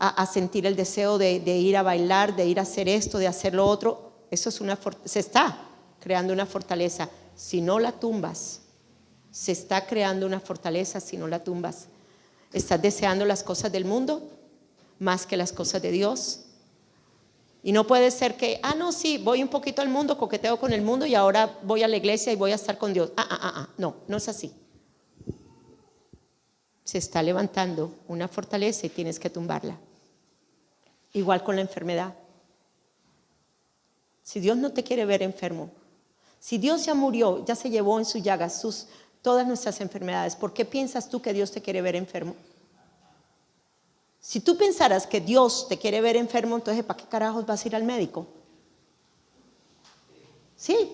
a sentir el deseo de ir a bailar, de ir a hacer esto, de hacer lo otro. Eso es se está creando una fortaleza. Si no la tumbas, se está creando una fortaleza si no la tumbas. Estás deseando las cosas del mundo más que las cosas de Dios. Y no puede ser que, no, sí, voy un poquito al mundo, coqueteo con el mundo y ahora voy a la iglesia y voy a estar con Dios. No, no es así. Se está levantando una fortaleza y tienes que tumbarla. Igual con la enfermedad. Si Dios no te quiere ver enfermo, si Dios ya murió, ya se llevó en sus llagas todas nuestras enfermedades, ¿por qué piensas tú que Dios te quiere ver enfermo? Si tú pensaras que Dios te quiere ver enfermo, entonces ¿para qué carajos vas a ir al médico? Sí.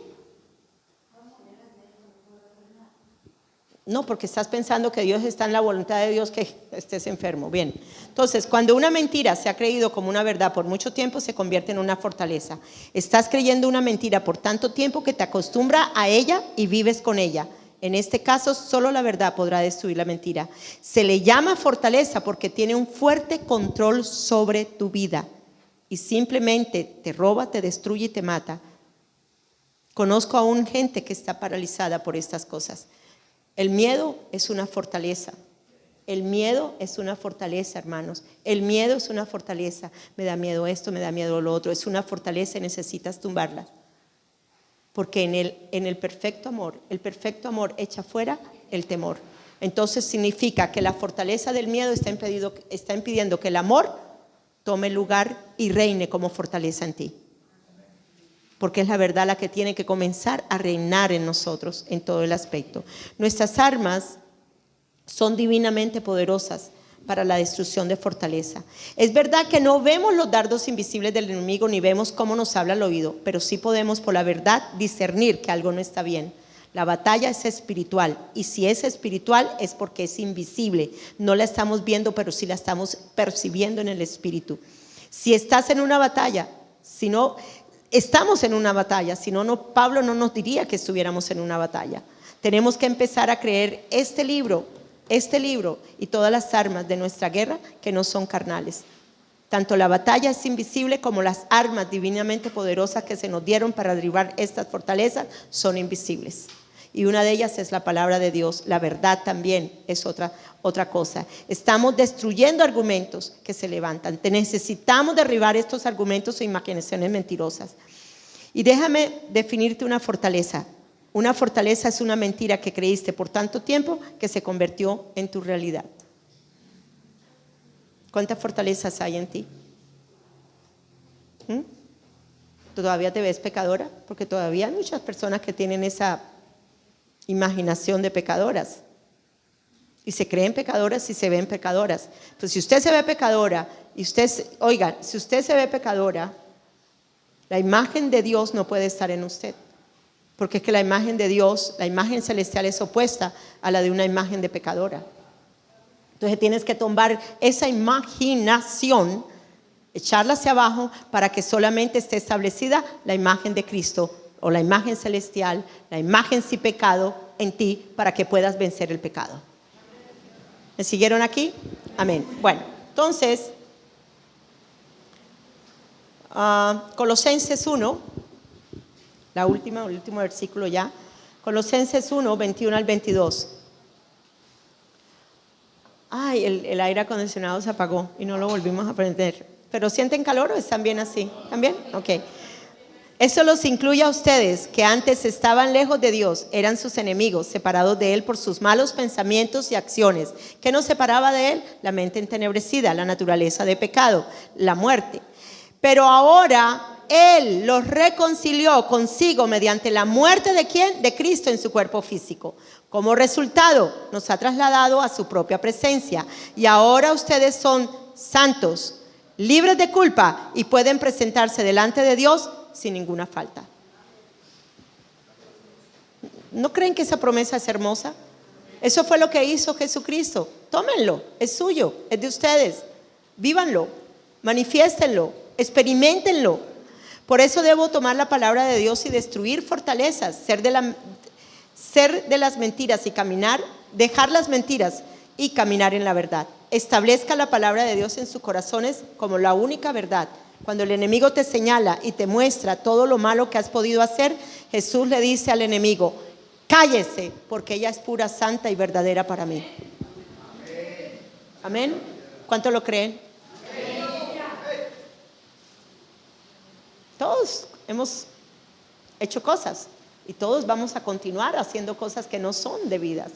No, porque estás pensando que Dios está en la voluntad de Dios que estés enfermo. Bien, entonces cuando una mentira se ha creído como una verdad por mucho tiempo, se convierte en una fortaleza. Estás creyendo una mentira por tanto tiempo que te acostumbra a ella y vives con ella. En este caso, solo la verdad podrá destruir la mentira. Se le llama fortaleza porque tiene un fuerte control sobre tu vida y simplemente te roba, te destruye y te mata. Conozco aún gente que está paralizada por estas cosas. El miedo es una fortaleza. El miedo es una fortaleza, hermanos. El miedo es una fortaleza. Me da miedo esto, me da miedo lo otro. Es una fortaleza y necesitas tumbarla. Porque en el perfecto amor echa fuera el temor. Entonces significa que la fortaleza del miedo está impidiendo que el amor tome lugar y reine como fortaleza en ti. Porque es la verdad la que tiene que comenzar a reinar en nosotros en todo el aspecto. Nuestras armas son divinamente poderosas para la destrucción de fortaleza. Es verdad que no vemos los dardos invisibles del enemigo ni vemos cómo nos habla al oído, pero sí podemos por la verdad discernir que algo no está bien. La batalla es espiritual y si es espiritual es porque es invisible. No la estamos viendo, pero sí la estamos percibiendo en el espíritu. Si estás en una batalla, si no estamos en una batalla, si no, Pablo no nos diría que estuviéramos en una batalla. Tenemos que empezar a creer este libro y todas las armas de nuestra guerra que no son carnales. Tanto la batalla es invisible como las armas divinamente poderosas que se nos dieron para derribar estas fortalezas son invisibles. Y una de ellas es la palabra de Dios. La verdad también es otra cosa. Estamos destruyendo argumentos que se levantan. Necesitamos derribar estos argumentos e imaginaciones mentirosas. Y déjame definirte una fortaleza. Una fortaleza es una mentira que creíste por tanto tiempo que se convirtió en tu realidad. ¿Cuántas fortalezas hay en ti? ¿Todavía te ves pecadora? Porque todavía hay muchas personas que tienen esa imaginación de pecadoras. Y se creen pecadoras y se ven pecadoras. Pues si usted se ve pecadora, si usted se ve pecadora, la imagen de Dios no puede estar en usted. Porque es que la imagen de Dios, la imagen celestial es opuesta a la de una imagen de pecadora. Entonces tienes que tomar esa imaginación, echarla hacia abajo para que solamente esté establecida la imagen de Cristo o la imagen celestial, la imagen sin pecado en ti para que puedas vencer el pecado. ¿Me siguieron aquí? Amén. Bueno, entonces, Colosenses 1. El último versículo ya. Colosenses 1, 21 al 22. El aire acondicionado se apagó y no lo volvimos a prender. ¿Pero sienten calor o están bien así? ¿Están bien? Ok. Eso los incluye a ustedes, que antes estaban lejos de Dios, eran sus enemigos, separados de Él por sus malos pensamientos y acciones. ¿Qué nos separaba de Él? La mente entenebrecida, la naturaleza de pecado, la muerte. Pero ahora Él los reconcilió consigo mediante la muerte ¿de quién? De Cristo en su cuerpo físico. Como resultado, nos ha trasladado a su propia presencia. Y ahora ustedes son santos, libres de culpa y pueden presentarse delante de Dios sin ninguna falta. ¿No creen que esa promesa es hermosa? Eso fue lo que hizo Jesucristo. Tómenlo, es suyo, es de ustedes. Vívanlo, manifiéstenlo, experiméntenlo. Por eso debo tomar la palabra de Dios y destruir fortalezas, ser de las mentiras y caminar, dejar las mentiras y caminar en la verdad. Establezca la palabra de Dios en sus corazones como la única verdad. Cuando el enemigo te señala y te muestra todo lo malo que has podido hacer, Jesús le dice al enemigo: cállese, porque ella es pura, santa y verdadera para mí. Amén. ¿Cuánto lo creen? Todos hemos hecho cosas y todos vamos a continuar haciendo cosas que no son debidas.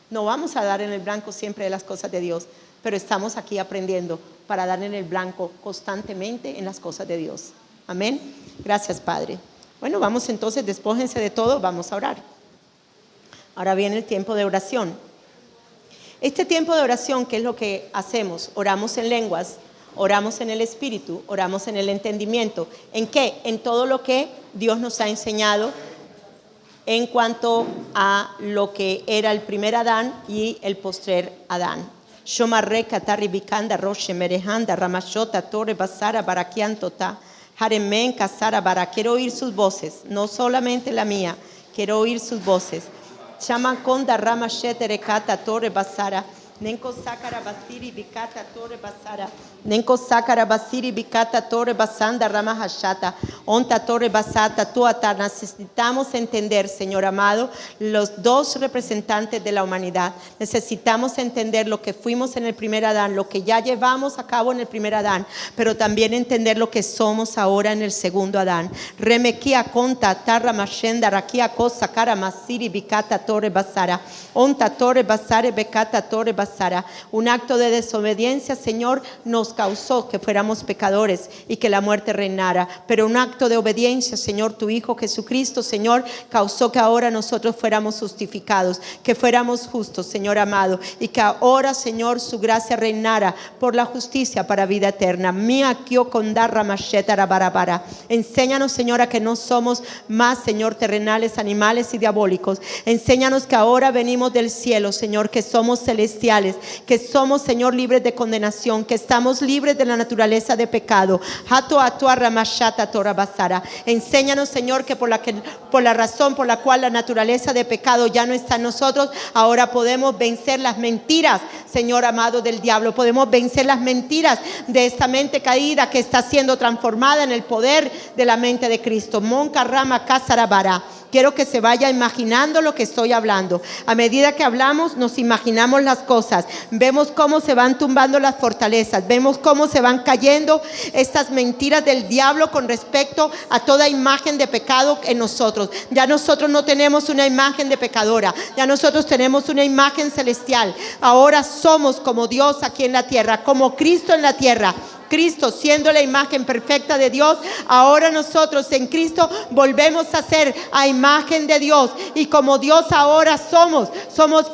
No vamos a dar en el blanco siempre de las cosas de Dios, pero estamos aquí aprendiendo para dar en el blanco constantemente en las cosas de Dios. Amén. Gracias, Padre. Bueno, vamos entonces, despójense de todo, vamos a orar. Ahora viene el tiempo de oración. Este tiempo de oración, ¿qué es lo que hacemos? Oramos en lenguas, oramos en el Espíritu, oramos en el entendimiento. ¿En qué? En todo lo que Dios nos ha enseñado en cuanto a lo que era el primer Adán y el postrer Adán. Shomarreka taribikanda roshe merejanda ramashota torre basara barakiantota haremen kasara bara. Quiero oír sus voces, no solamente la mía, quiero oír sus voces. Chamakonda ramashete rekata torre basara. Nenko sakara basiri bikata torre basara. Nenko sakara basiri bikata torre basanda ramahashata. Onta torre basata tuata. Necesitamos entender, Señor amado, los dos representantes de la humanidad. Necesitamos entender lo que fuimos en el primer Adán, lo que ya llevamos a cabo en el primer Adán, pero también entender lo que somos ahora en el segundo Adán. Remekia conta tarra mashenda rakia cosa cara masiri bikata torre basara. Onta torre basare bekata torre basara. Un acto de desobediencia, Señor, nos causó que fuéramos pecadores y que la muerte reinara, pero un acto de obediencia, Señor, tu Hijo Jesucristo, Señor, causó que ahora nosotros fuéramos justificados, que fuéramos justos, Señor amado, y que ahora, Señor, su gracia reinara por la justicia para vida eterna. Enséñanos, Señor, a que no somos más, Señor, terrenales, animales y diabólicos. Enséñanos que ahora venimos del cielo, Señor, que somos celestiales, que somos, Señor, libres de condenación, que estamos libres de la naturaleza de pecado. Enséñanos, Señor, que por la razón por la cual la naturaleza de pecado ya no está en nosotros, ahora podemos vencer las mentiras, Señor amado, del diablo. Podemos vencer las mentiras de esta mente caída que está siendo transformada en el poder de la mente de Cristo. Monca rama casarabara. Quiero que se vaya imaginando lo que estoy hablando. A medida que hablamos, nos imaginamos las cosas. Vemos cómo se van tumbando las fortalezas. Vemos cómo se van cayendo estas mentiras del diablo con respecto a toda imagen de pecado en nosotros. Ya nosotros no tenemos una imagen de pecadora. Ya nosotros tenemos una imagen celestial. Ahora somos como Dios aquí en la tierra, como Cristo en la tierra. Cristo siendo la imagen perfecta de Dios, ahora nosotros en Cristo volvemos a ser a imagen de Dios, y como Dios ahora somos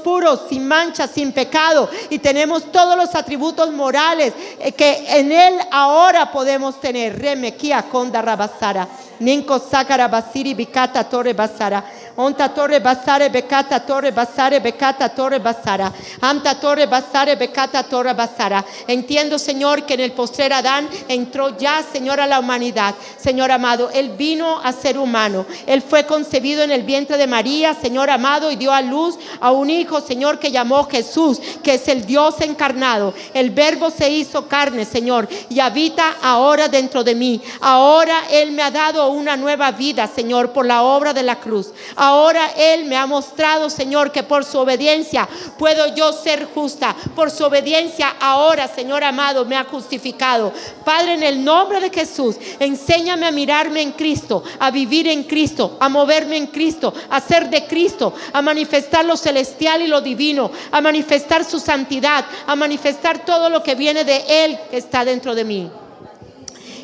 puros, sin mancha, sin pecado, y tenemos todos los atributos morales que en Él ahora podemos tener. Remekia konda rabasara, ninko sakara basiri bikata torre basara. Onta torre basare becata torre basare becata torre basara. Amta torre basare becata torre basara. Entiendo, Señor, que en el postrer Adán entró ya, Señor, a la humanidad. Señor amado, Él vino a ser humano. Él fue concebido en el vientre de María, Señor amado, y dio a luz a un hijo, Señor, que llamó Jesús, que es el Dios encarnado. El Verbo se hizo carne, Señor, y habita ahora dentro de mí. Ahora Él me ha dado una nueva vida, Señor, por la obra de la cruz. Ahora Él me ha mostrado, Señor, que por su obediencia puedo yo ser justa. Por su obediencia ahora, Señor amado, me ha justificado. Padre, en el nombre de Jesús, enséñame a mirarme en Cristo, a vivir en Cristo, a moverme en Cristo, a ser de Cristo, a manifestar lo celestial y lo divino, a manifestar su santidad, a manifestar todo lo que viene de Él que está dentro de mí.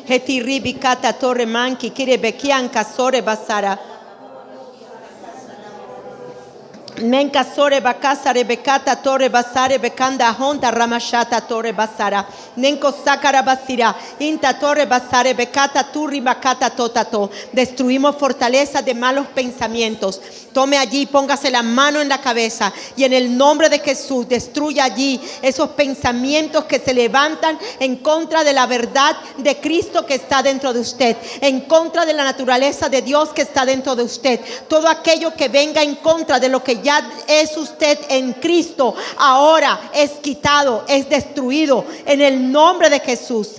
Hetiribikata torre manki kirebekianka sore basara. Menka sore bakasa rebekata torre basare bekanda honda ramashata torre basara. Nenko sakara basira. Inta torre basare bekata turri bakata totato. Destruimos fortaleza de malos pensamientos. Tome allí, póngase la mano en la cabeza y en el nombre de Jesús destruya allí esos pensamientos que se levantan en contra de la verdad de Cristo que está dentro de usted, en contra de la naturaleza de Dios que está dentro de usted. Todo aquello que venga en contra de lo que ya es usted en Cristo, ahora es quitado, es destruido en el nombre de Jesús.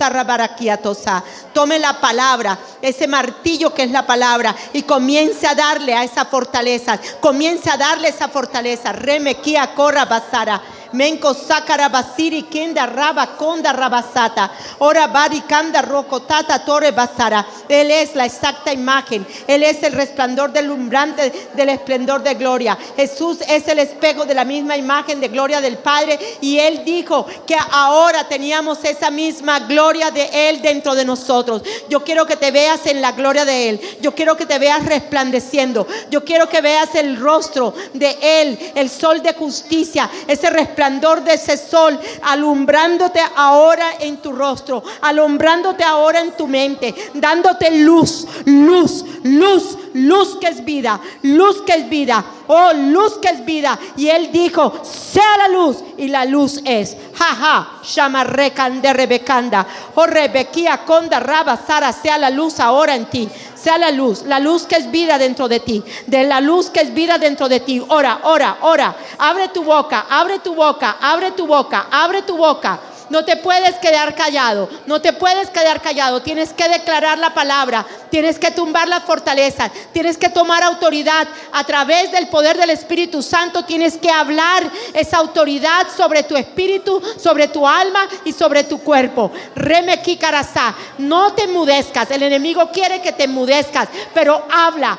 Tome la palabra, ese martillo que es la palabra, y comience a darle a esa fortaleza. Comience a darle esa fortaleza. Remequia corra basara. Menko sakara basiri kenda raba konda rabasata. Ora bari kanda rokotata torre basara. Él es la exacta imagen. Él es el resplandor deslumbrante del esplendor de gloria. Jesús es el espejo de la misma imagen de gloria del Padre. Y Él dijo que ahora teníamos esa misma gloria de Él dentro de nosotros. Yo quiero que te veas en la gloria de Él. Yo quiero que te veas resplandeciendo. Yo quiero que veas el rostro de Él, el sol de justicia, ese resplandor de ese sol alumbrándote ahora en tu rostro, alumbrándote ahora en tu mente, dándote luz, luz, luz, luz que es vida, luz que es vida, oh, luz que es vida. Y Él dijo, sea la luz, y la luz es. Jaja, shamarrecande rebecanda, oh rebequia conda raba sara, sea la luz ahora en ti. Sea la luz que es vida dentro de ti, de la luz que es vida dentro de ti. Ora, ora, ora. Abre tu boca, abre tu boca, abre tu boca, abre tu boca. No te puedes quedar callado, no te puedes quedar callado. Tienes que declarar la palabra, tienes que tumbar las fortalezas, tienes que tomar autoridad a través del poder del Espíritu Santo. Tienes que hablar esa autoridad sobre tu espíritu, sobre tu alma y sobre tu cuerpo. Remequi carasá, no te enmudezcas. El enemigo quiere que te enmudezcas, pero habla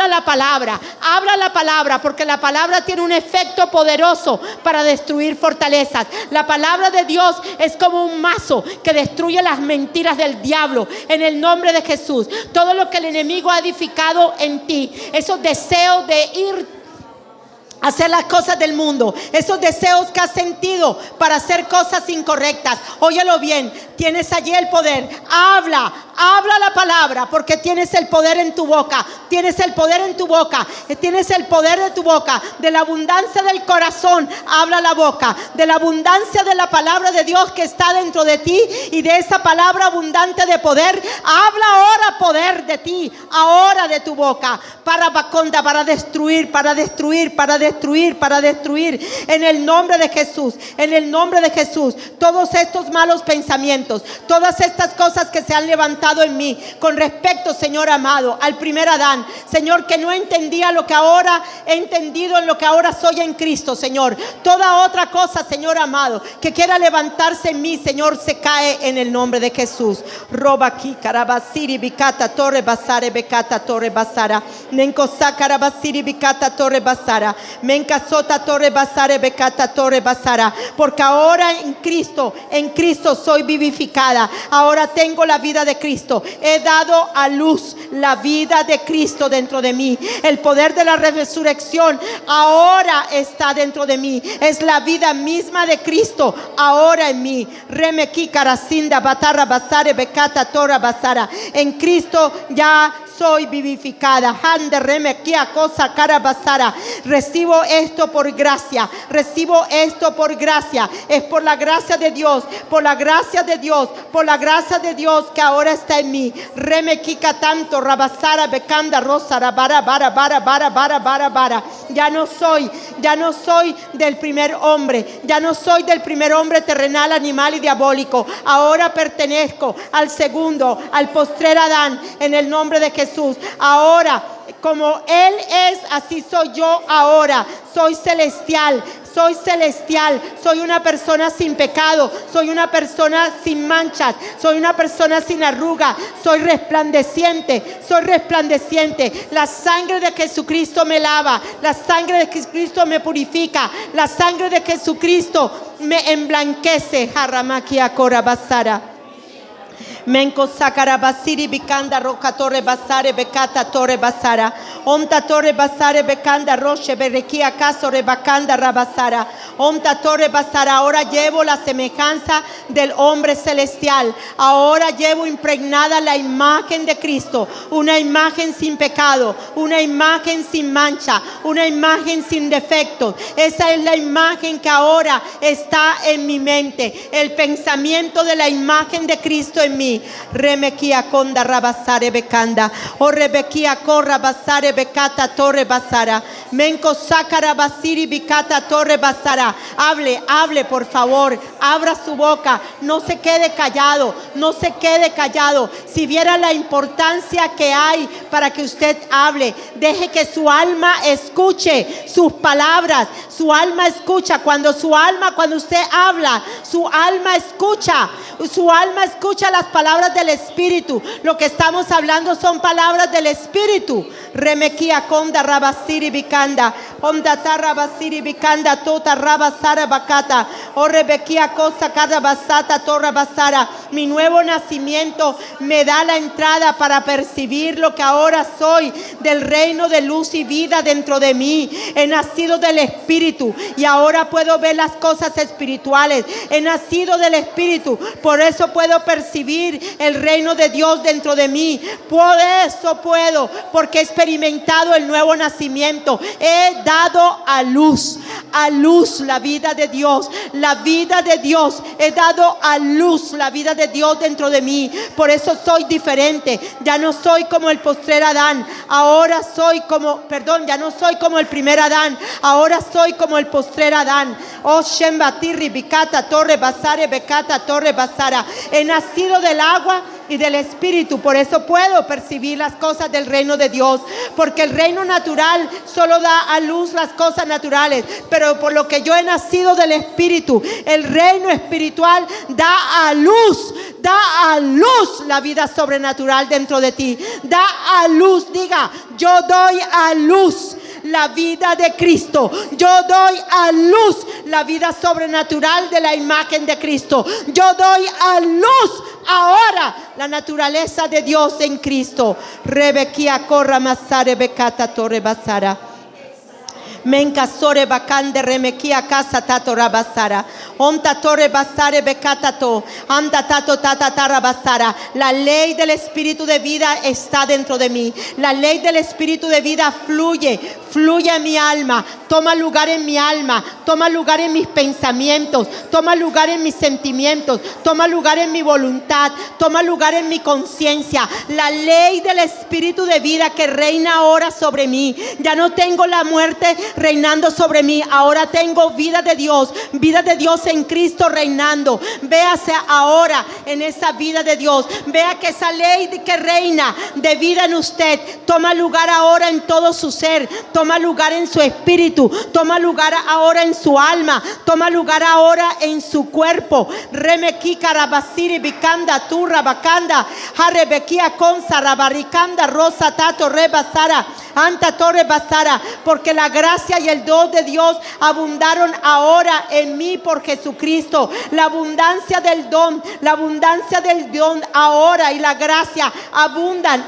la palabra, porque la palabra tiene un efecto poderoso para destruir fortalezas. La palabra de Dios es como un mazo que destruye las mentiras del diablo en el nombre de Jesús. Todo lo que el enemigo ha edificado en ti, esos deseos de ir a hacer las cosas del mundo, esos deseos que has sentido para hacer cosas incorrectas, óyelo bien, tienes allí el poder. Habla la palabra, porque tienes el poder en tu boca. Tienes el poder en tu boca. Tienes el poder de tu boca. De la abundancia del corazón habla la boca. De la abundancia de la palabra de Dios que está dentro de ti, y de esa palabra abundante de poder, habla ahora poder de ti, ahora de tu boca, para baconda, para destruir, para destruir, para destruir, para destruir, en el nombre de Jesús, en el nombre de Jesús. Todos estos malos pensamientos, todas estas cosas que se han levantado en mí con respecto, Señor amado, al primer Adán, Señor, que no entendía lo que ahora he entendido, en lo que ahora soy en Cristo, Señor. Toda otra cosa, Señor amado, que quiera levantarse en mí, Señor, se cae en el nombre de Jesús. Roba aquí, carabasiri, bicata, torre basare, becata, torre basara, nencosa, carabasiri, bicata, torre basara, mencasota, torre basare, becata, torre basara. Porque ahora en Cristo soy vivificada. Ahora tengo la vida de Cristo. He dado a luz la vida de Cristo dentro de mí. El poder de la resurrección ahora está dentro de mí. Es la vida misma de Cristo ahora en mí. Remequi caracinda batarra basare becata tora basara. En Cristo ya soy vivificada. Hande remequia cosa cara basara. Recibo esto por gracia. Recibo esto por gracia. Es por la gracia de Dios. Por la gracia de Dios. Por la gracia de Dios que ahora está en mí. Remequica tanto rabasara becanda rosa bara bara bara bara bara bara bara. Ya no soy del primer hombre. Ya no soy del primer hombre terrenal, animal y diabólico. Ahora pertenezco al segundo, al postrer Adán, en el nombre de Jesús. Ahora Como Él es, así soy yo ahora. Soy celestial. Soy celestial, soy una persona sin pecado, soy una persona sin manchas, soy una persona sin arruga, soy resplandeciente. La sangre de Jesucristo me lava, la sangre de Jesucristo me purifica, la sangre de Jesucristo me emblanquece. Haramakia Korabasara. Menko sakara basiri bikanda roka torre basare bekata torre basara. Omta torre basare bekanda roche berekia caso rebakanda rabasara. Omta torre basara. Ahora llevo la semejanza del hombre celestial. Ahora llevo impregnada la imagen de Cristo. Una imagen sin pecado. Una imagen sin mancha. Una imagen sin defectos. Esa es la imagen que ahora está en mi mente. El pensamiento de la imagen de Cristo en mí. Remekia konda rabasare bekanda. O rebekia korra basare bekata torre basara. Menko sakara basiri bikata torre basara. Hable por favor. Abra su boca. No se quede callado. No se quede callado. Si viera la importancia que hay para que usted hable, deje que su alma escuche sus palabras. Su alma escucha. Cuando usted habla, su alma escucha. Su alma escucha las palabras del Espíritu. Lo que estamos hablando son palabras del Espíritu. Remekia konda rabasiri bikanda. Onda tarabasiri bikanda tota rabasara bakata. O rebekia cosa cada basata torra basara. Mi nuevo nacimiento me da la entrada para percibir lo que ahora soy del reino de luz y vida dentro de mí. He nacido del Espíritu y ahora puedo ver las cosas espirituales. He nacido del Espíritu, por eso puedo percibir el reino de Dios dentro de mí. Por eso puedo, porque he experimentado el nuevo nacimiento. He dado a luz la vida de Dios. La vida de Dios. He dado a luz la vida de Dios dentro de mí. Por eso soy diferente. Ya no soy como el postrer Adán. Ahora soy como, ya no soy como el primer Adán. Ahora soy como el postrer Adán. Oh Shembatirri Bikata Torre Basare Bekata Torre Basara. He nacido del agua y del Espíritu, por eso puedo percibir las cosas del reino de Dios, porque el reino natural solo da a luz las cosas naturales, pero por lo que yo he nacido del Espíritu, el reino espiritual da a luz la vida sobrenatural dentro de ti. Da a luz, diga, yo doy a luz la vida de Cristo. Yo doy a luz la vida sobrenatural de la imagen de Cristo. Yo doy a luz ahora la naturaleza de Dios en Cristo. Rebekia korra masare bekata torre basara. Menka sore bakande remekia casa tato rabasara. Onta torre basare bekatato. Anda tato tata basara. La ley del Espíritu de vida está dentro de mí. La ley del Espíritu de vida fluye en mi alma. Toma lugar en mi alma. Toma lugar en mis pensamientos. Toma lugar en mis sentimientos. Toma lugar en mi voluntad. Toma lugar en mi conciencia. La ley del Espíritu de vida que reina ahora sobre mí. Ya no tengo la muerte reinando sobre mí. Ahora tengo vida de Dios en Cristo reinando. Véase ahora en esa vida de Dios. Vea que esa ley que reina de vida en usted toma lugar ahora en todo su ser. Toma lugar en su espíritu. Toma lugar ahora en su alma. Toma lugar ahora en su cuerpo. Remeki karabasiri bikanda turra bakanda. Harebekia konsa rabarikanda rosa tato rebasara. Anta torre basara. Porque la gracia y el don de Dios abundaron ahora en mí por Jesucristo. La abundancia del don ahora y la gracia abundan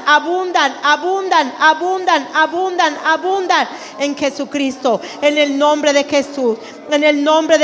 en Jesucristo. En el nombre de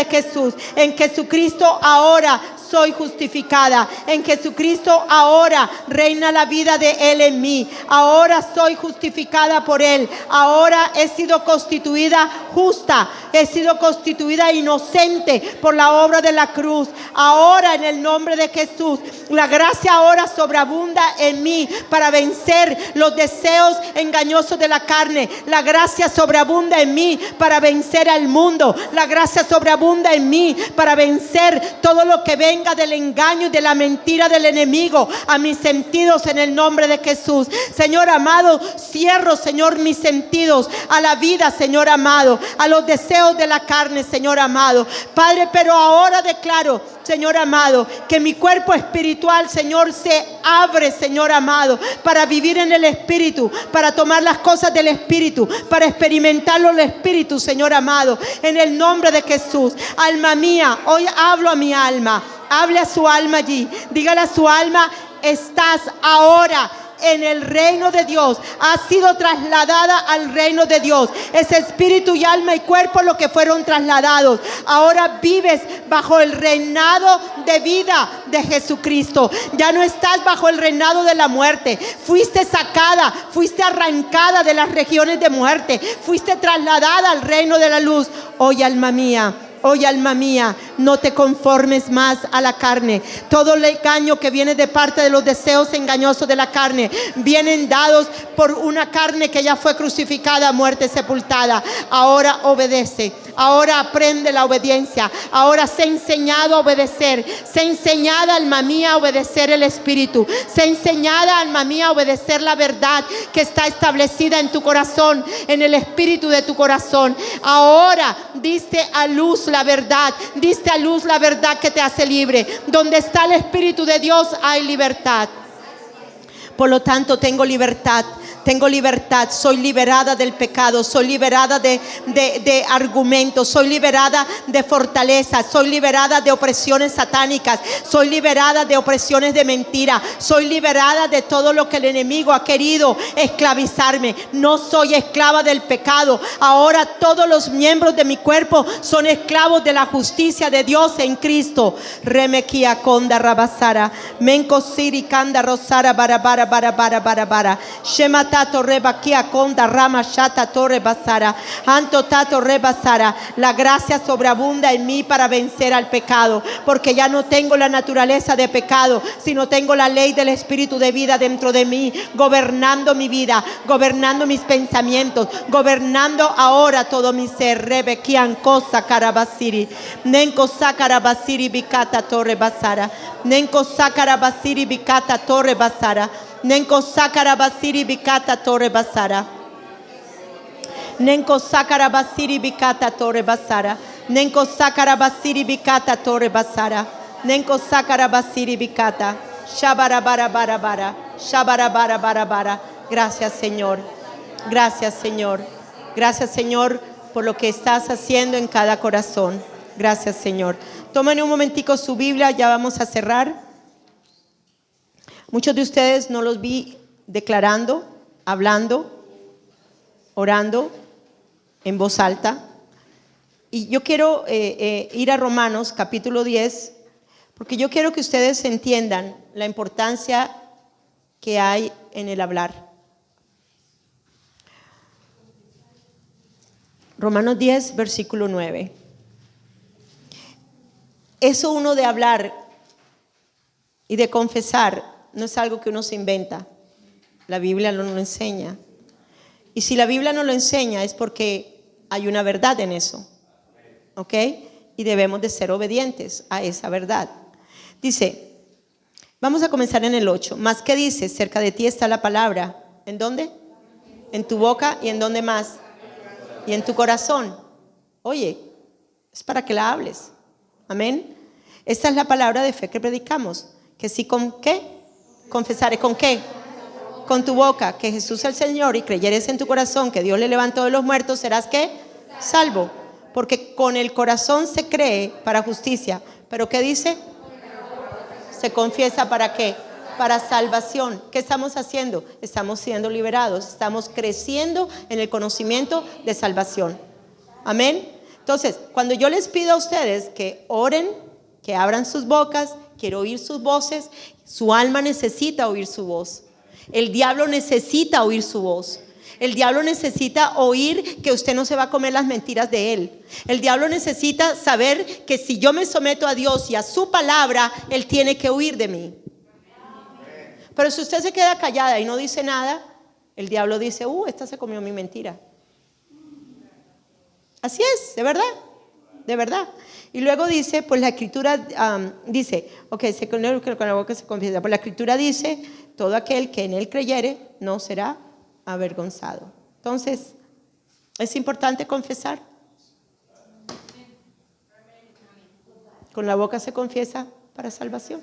Jesús. En Jesucristo ahora soy justificada. En Jesucristo ahora reina la vida de Él en mí. Ahora soy justificada por Él. Ahora he sido constituida justa. He sido constituida inocente por la obra de la cruz. Ahora en el nombre de Jesús, la gracia ahora sobreabunda en mí para vencer los deseos engañosos de la carne. La gracia sobreabunda en mí para vencer al mundo. La gracia sobreabunda en mí para vencer todo lo que venga venga del engaño y de la mentira del enemigo a mis sentidos en el nombre de Jesús. Señor amado, cierro, Señor, mis sentidos a la vida, Señor amado, a los deseos de la carne, Señor amado. Padre, pero ahora declaro, Señor amado, que mi cuerpo espiritual, Señor, se abre, Señor amado, para vivir en el Espíritu, para tomar las cosas del Espíritu, para experimentarlo en el Espíritu, Señor amado, en el nombre de Jesús. Alma mía, hoy hablo a mi alma. Hable a su alma allí. Dígale a su alma: estás ahora en el reino de Dios, ha sido trasladada al reino de Dios. Es espíritu y alma y cuerpo lo que fueron trasladados. Ahora vives bajo el reinado de vida de Jesucristo. Ya no estás bajo el reinado de la muerte. Fuiste sacada, fuiste arrancada de las regiones de muerte, fuiste trasladada al reino de la luz. Hoy, alma mía, hoy, alma mía, no te conformes más a la carne. Todo el engaño que viene de parte de los deseos engañosos de la carne vienen dados por una carne que ya fue crucificada, muerte, sepultada. Ahora obedece. Ahora aprende la obediencia. Ahora sé enseñado a obedecer. Sé enseñada, alma mía, a obedecer el Espíritu. Sé enseñada, alma mía, a obedecer la verdad que está establecida en tu corazón, en el espíritu de tu corazón. Ahora diste a luz la verdad. Diste a luz la verdad que te hace libre. Donde está el Espíritu de Dios hay libertad. Por lo tanto, tengo libertad. Tengo libertad, soy liberada del pecado, soy liberada de argumentos, soy liberada de fortaleza, soy liberada de opresiones satánicas, soy liberada de opresiones de mentira, soy liberada de todo lo que el enemigo ha querido esclavizarme. No soy esclava del pecado. Ahora todos los miembros de mi cuerpo son esclavos de la justicia de Dios en Cristo. Remequia conda rabasara, menco siri kanda rosara barabara barabara barabara, shema tato rebaquia conda rama shata torre basara, anto tato rebasara. La gracia sobreabunda en mí para vencer al pecado, porque ya no tengo la naturaleza de pecado, sino tengo la ley del Espíritu de vida dentro de mí, gobernando mi vida, gobernando mis pensamientos, gobernando ahora todo mi ser. Rebequian cosa carabasiri, nenco sacarabasiri bicata torre basara, nenco sacarabasiri bicata torre basara, nenco sacarabasiri bicata torre basara, nenco sacarabasiri bicata torre basara, nenco sacarabasiri bicata torre basara, nenco sacarabasiri bicata shabarabara barabara shabarabara barabara. Gracias, Señor. Gracias, Señor. Gracias, Señor, por lo que estás haciendo en cada corazón. Gracias, Señor. Tomen un momentico su Biblia, ya vamos a cerrar. Muchos de ustedes no los vi declarando, hablando, orando en voz alta. Y yo quiero ir a Romanos capítulo 10, porque yo quiero que ustedes entiendan la importancia que hay en el hablar. Romanos 10, versículo 9. Eso uno de hablar y de confesar no es algo que uno se inventa. La Biblia no lo enseña. Y si la Biblia no lo enseña es porque hay una verdad en eso. ¿Ok? Y debemos de ser obedientes a esa verdad. Dice, vamos a comenzar en el 8. ¿Más qué dice? Cerca de ti está la palabra. ¿En dónde? En tu boca. ¿Y en dónde más? Y en tu corazón. Oye, es para que la hables. Amén. Esta es la palabra de fe que predicamos. Que si con qué confesaré, ¿con qué? Con tu boca que Jesús es el Señor y creyeres en tu corazón que Dios le levantó de los muertos, serás ¿qué? Salvo. Porque con el corazón se cree para justicia. ¿Pero qué dice? Se confiesa ¿para qué? Para salvación. ¿Qué estamos haciendo? Estamos siendo liberados. Estamos creciendo en el conocimiento de salvación. Amén. Entonces, cuando yo les pido a ustedes que oren, que abran sus bocas, quiero oír sus voces. Su alma necesita oír su voz. El diablo necesita oír su voz. El diablo necesita oír que usted no se va a comer las mentiras de él. El diablo necesita saber que si yo me someto a Dios y a su palabra, él tiene que huir de mí. Pero si usted se queda callada y no dice nada, el diablo dice, esta se comió mi mentira. Así es, de verdad. de verdad. Y luego dice, pues la escritura dice, ok, con la boca se confiesa, pues la escritura dice, todo aquel que en él creyere no será avergonzado. Entonces, es importante confesar. Con la boca se confiesa para salvación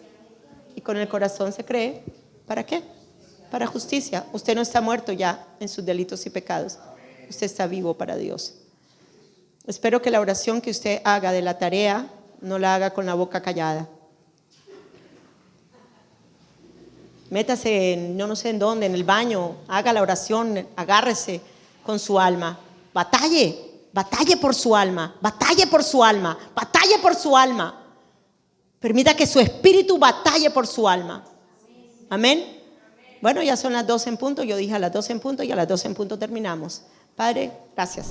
y con el corazón se cree, ¿para qué? Para justicia. Usted no está muerto ya en sus delitos y pecados. Usted está vivo para Dios. Espero que la oración que usted haga de la tarea no la haga con la boca callada. Métase en, no sé en dónde, en el baño, haga la oración, agárrese con su alma. Batalle por su alma, batalle por su alma, batalle por su alma. Permita que su espíritu batalle por su alma. Amén. Bueno, ya son las 12 en punto. Yo dije a las 12 en punto y a las 12 en punto terminamos. Padre, gracias.